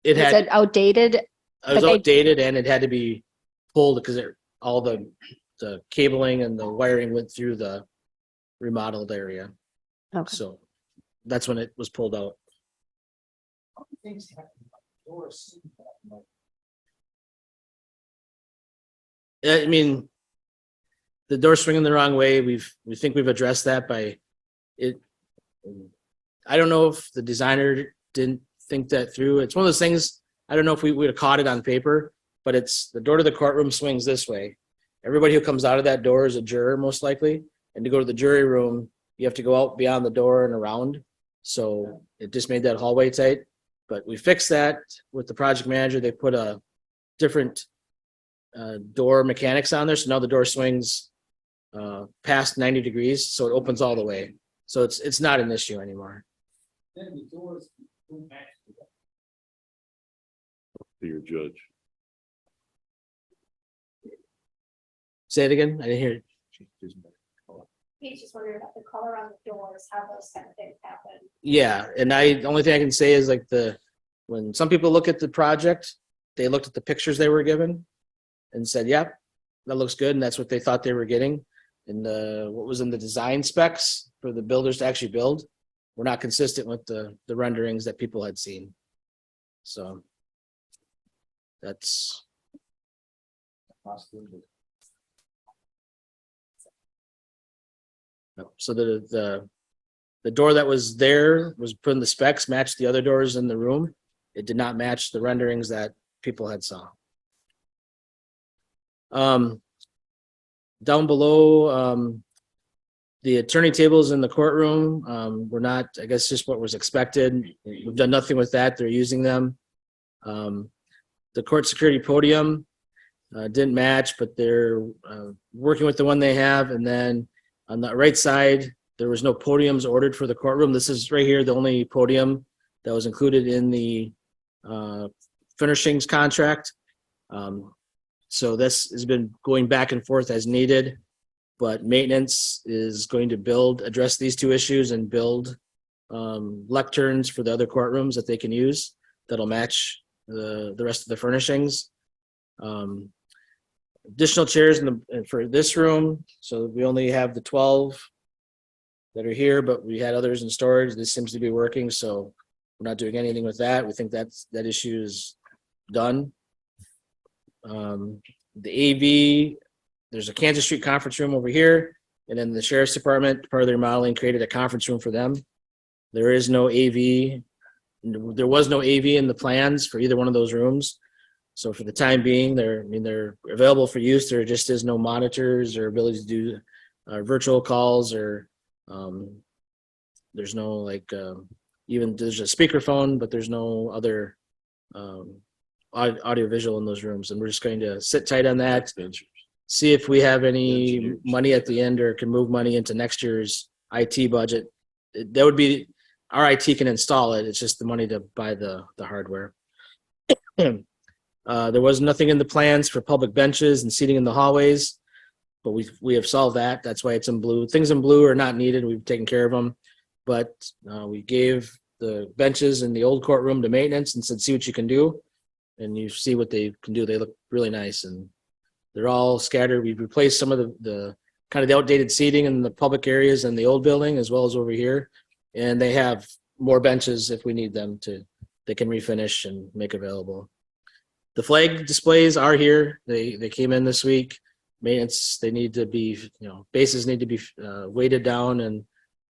It it outdated? It was But they- outdated and it had to be pulled because all the cabling and the wiring went through the remodeled area. Okay. So that's when it was pulled out. Things happen, like doors. I mean, the door swinging the wrong way, we think we've addressed that by it. I don't know if the designer didn't think that through. It's one of those things, I don't know if we would have caught it on paper, but it's the door to the courtroom swings this way. Everybody who comes out of that door is a juror, most likely. And to go to the jury room, you have to go out beyond the door and around. So it just made that hallway tight. But we fixed that with the project manager. They put a different door mechanics on there. So now the door swings past 90 degrees. So it opens all the way. So it's not an issue anymore. Then the doors go back to To your judge. Say it again. I didn't hear it. He's just wondering about the color on the doors, how those kind of things happen. Yeah, and the only thing I can say is like when some people look at the project, they looked at the pictures they were given and said, yep, that looks good, and that's what they thought they were getting. And what was in the design specs for the builders to actually build were not consistent with the renderings that people had seen. So that's so the door that was there was put in the specs, matched the other doors in the room. It did not match the renderings that people had saw. Down below, the attorney tables in the courtroom were not, I guess, just what was expected. We've done nothing with that. They're using them. The court security podium didn't match, but they're working with the one they have. And then on the right side, there was no podiums ordered for the courtroom. This is right here, the only podium that was included in the furnishings contract. So this has been going back and forth as needed, but maintenance is going to address these two issues and build lecterns for the other courtrooms that they can use that'll match the rest of the furnishings. Additional chairs for this room. So we only have the 12 that are here, but we had others in storage. This seems to be working, so we're not doing anything with that. We think that issue is done. The AV, there's a Kansas Street conference room over here, and then the sheriff's department, part of their modeling, created a conference room for them. There is no AV. There was no AV in the plans for either one of those rooms. So for the time being, they're available for use. There just is no monitors or ability to do virtual calls, or there's no even there's a speakerphone, but there's no other audio visual in those rooms. And we're just going to sit tight on that, see if we have any money at the end or can move money into next year's IT budget. That would be, our IT can install it. It's just the money to buy the hardware. There was nothing in the plans for public benches and seating in the hallways, but we have solved that. That's why it's in blue. Things in blue are not needed. We've taken care of them, but we gave the benches in the old courtroom to maintenance and said, see what you can do. And you see what they can do. They look really nice, and they're all scattered. We've replaced some of the kind of the outdated seating in the public areas in the old building, as well as over here. And they have more benches if we need them they can refinish and make available. The flag displays are here. They came in this week. Maintenance, they need to be, bases need to be weighted down, and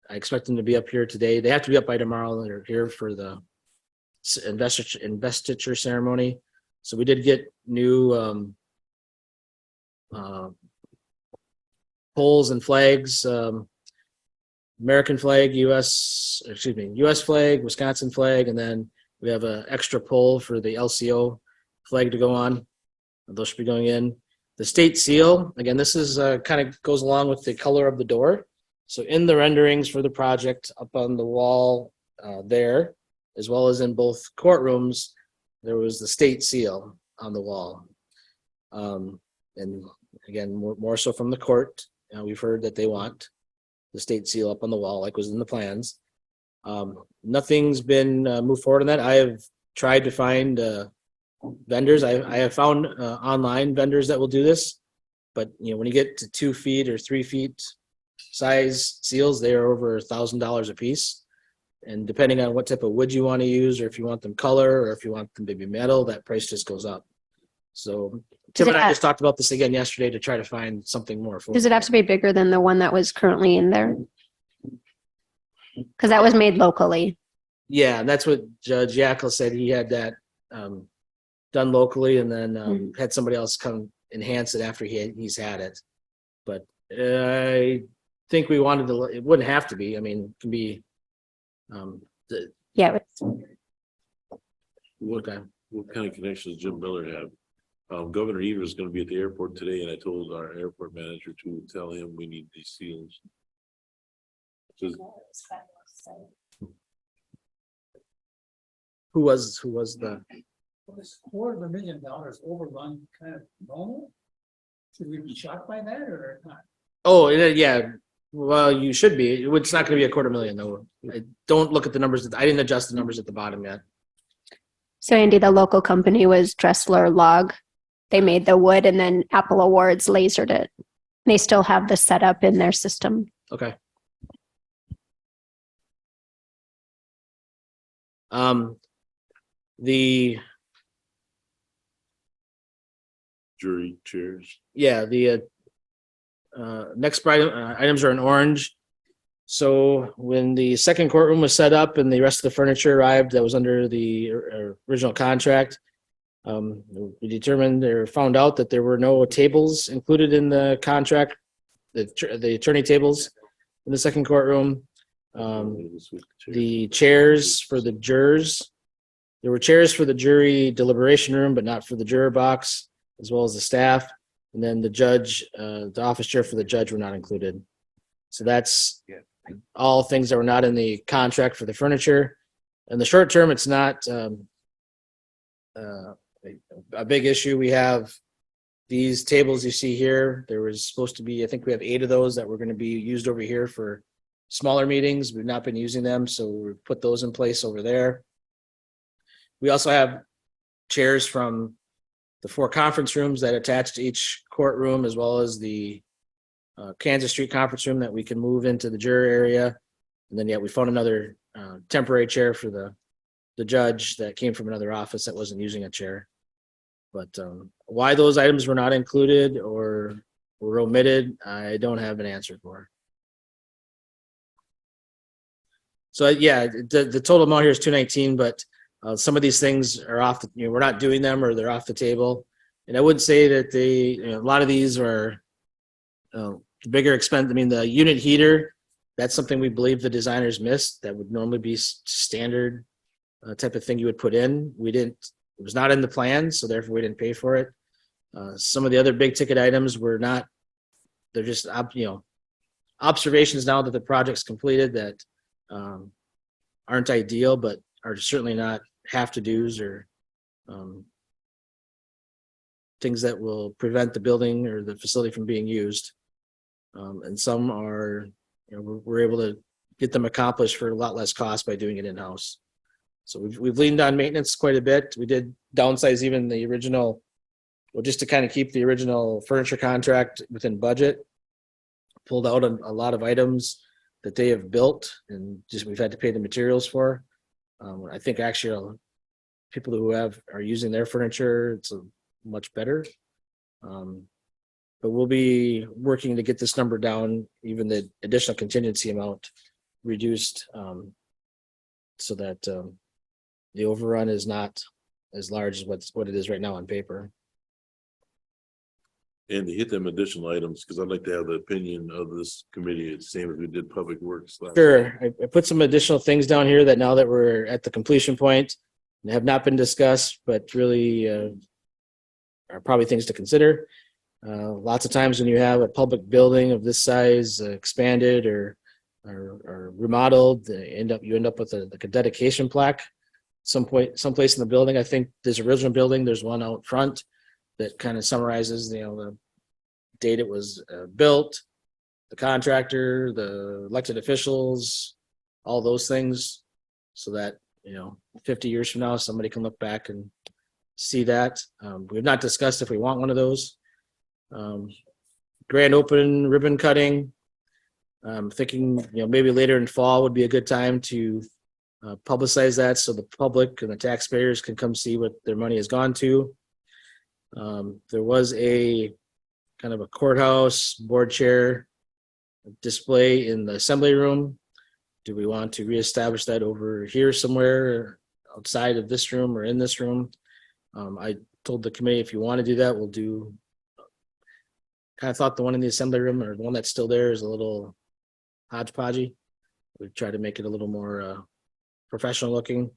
I expect them to be up here today. They have to be up by tomorrow. They're here for the investiture ceremony. So we did get new poles and flags, American flag, US flag, Wisconsin flag, and then we have an extra pole for the LCO flag to go on. Those should be going in. The state seal, again, this is kind of goes along with the color of the door. So in the renderings for the project up on the wall there, as well as in both courtrooms, there was the state seal on the wall. And again, more so from the court. We've heard that they want the state seal up on the wall, like was in the plans. Nothing's been moved forward on that. I have tried to find vendors. I have found online vendors that will do this, but when you get to 2 feet or 3 feet size seals, they are over $1,000 a piece. And depending on what type of wood you want to use, or if you want them color, or if you want them to be metal, that price just goes up. So Tim and I just talked about this again yesterday to try to find something more affordable. Does it have to be bigger than the one that was currently in there? Because that was made locally. Yeah, and that's what Judge Yackel said. He had that done locally, and then had somebody else come enhance it after he's had it. But I think we wanted to. It wouldn't have to be. I mean, it can be. Yeah. What kind of connections does Jim Miller have? Governor Evers is going to be at the airport today, and I told our airport manager to tell him we need these seals. Who was the? Was $250,000 overrun kind of normal? Should we be shocked by that or not? Oh, yeah. Well, you should be. It's not gonna be a 250,000 though. Don't look at the numbers. I didn't adjust the numbers at the bottom yet. So Andy, the local company was Dressler Log. They made the wood and then Apple Awards lasered it. They still have the setup in their system. Okay. The, Jury chairs. yeah, the next items are in orange. So when the second courtroom was set up and the rest of the furniture arrived that was under the original contract, we determined or found out that there were no tables included in the contract, the attorney tables in the second courtroom. The chairs for the jurors, there were chairs for the jury deliberation room, but not for the juror box, as well as the staff. And then the judge, the office chair for the judge were not included. So that's all things that were not in the contract for the furniture. In the short term, it's not a big issue. We have these tables you see here. There was supposed to be, I think we have 8 of those that were going to be used over here for smaller meetings. We've not been using them, so we put those in place over there. We also have chairs from the 4 conference rooms that attach to each courtroom, as well as the Kansas Street conference room that we can move into the juror area. And then, we found another temporary chair for the judge that came from another office that wasn't using a chair. But why those items were not included or were omitted, I don't have an answer for. So the total amount here is 219, but some of these things are off the, we're not doing them or they're off the table. And I would say that a lot of these are bigger expense. I mean, the unit heater, that's something we believe the designers missed. That would normally be standard type of thing you would put in. It was not in the plan, so therefore we didn't pay for it. Some of the other big ticket items were not, they're just, observations now that the project's completed that aren't ideal, but are certainly not have to do's or things that will prevent the building or the facility from being used. And some are, we're able to get them accomplished for a lot less cost by doing it in-house. So we've leaned on maintenance quite a bit. We did downsize even the original, just to kind of keep the original furniture contract within budget. Pulled out a lot of items that they have built and just we've had to pay the materials for. I think actually people who are using their furniture, it's much better. But we'll be working to get this number down, even the additional contingency amount reduced, so that the overrun is not as large as what it is right now on paper. And to hit them additional items, because I'd like to have the opinion of this committee, the same as we did public works. Sure, I put some additional things down here that now that we're at the completion point and have not been discussed, but really are probably things to consider. Lots of times when you have a public building of this size expanded or remodeled, you end up with a dedication plaque someplace in the building. I think this original building, there's one out front that kind of summarizes the date it was built, the contractor, the elected officials, all those things, so that 50 years from now somebody can look back and see that. We've not discussed if we want one of those. Grand opening, ribbon cutting. I'm thinking maybe later in fall would be a good time to publicize that so the public and the taxpayers can come see what their money has gone to. There was a kind of a courthouse board chair display in the assembly room. Do we want to reestablish that over here somewhere outside of this room or in this room? I told the committee, if you want to do that, we'll do. Kind of thought the one in the assembly room or the one that's still there is a little hodgepodgey. We try to make it a little more professional looking.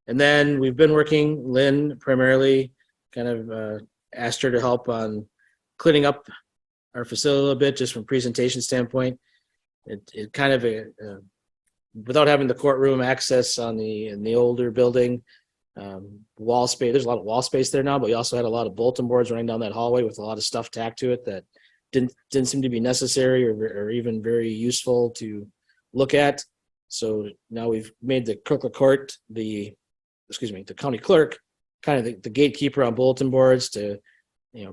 And then we've been working, Lynn primarily kind of asked her to help on cleaning up our facility a little bit, just from presentation standpoint. It kind of without having the courtroom access in the older building, wall space. There's a lot of wall space there now, but we also had a lot of bulletin boards running down that hallway with a lot of stuff tacked to it that didn't seem to be necessary or even very useful to look at. So now we've made the clerk of court, the county clerk, kind of the gatekeeper on bulletin boards to,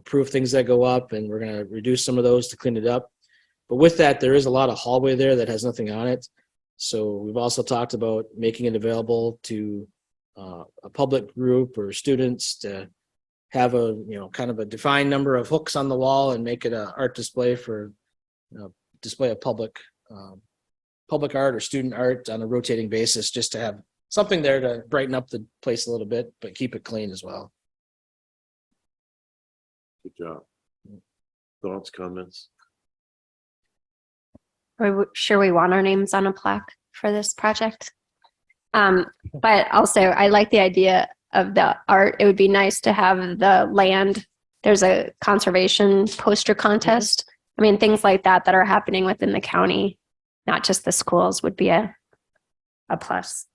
prove things that go up, and we're going to reduce some of those to clean it up. But with that, there is a lot of hallway there that has nothing on it. So we've also talked about making it available to a public group or students to have a, kind of a defined number of hooks on the wall and make it an art display for display of public art or student art on a rotating basis, just to have something there to brighten up the place a little bit, but keep it clean as well. Good job. Thoughts, comments? Are we sure we want our names on a plaque for this project? But also, I like the idea of the art. It would be nice to have the land. There's a conservation poster contest. I mean, things like that are happening within the county, not just the schools, would be a plus.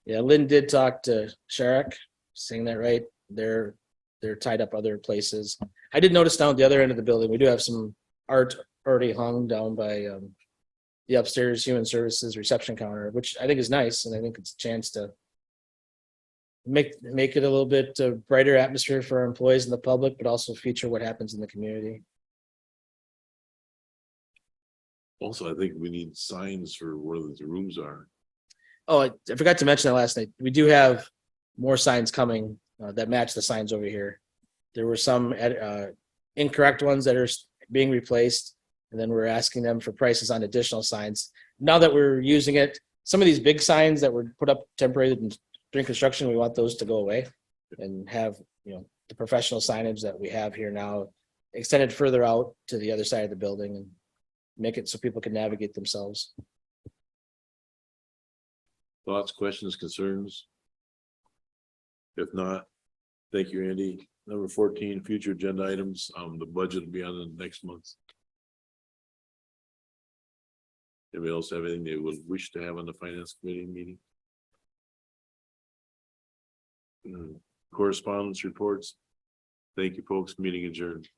Yeah, Lynn did talk to Sharrock, saying that right. They're tied up other places. I did notice down at the other end of the building, we do have some art already hung down by the upstairs human services reception counter, which I think is nice, and I think it's a chance to make it a little bit brighter atmosphere for our employees and the public, but also feature what happens in the community. Also, I think we need signs for where the rooms are. Oh, I forgot to mention that last night. We do have more signs coming that match the signs over here. There were some incorrect ones that are being replaced, and then we're asking them for prices on additional signs. Now that we're using it, some of these big signs that were put up temporarily during construction, we want those to go away and have, the professional signage that we have here now extended further out to the other side of the building and make it so people can navigate themselves. Thoughts, questions, concerns? If not, thank you, Andy. Number 14, future agenda items. The budget will be on the next month. Anybody else have anything they would wish to have on the finance committee meeting? Correspondence reports. Thank you, folks. Meeting adjourned.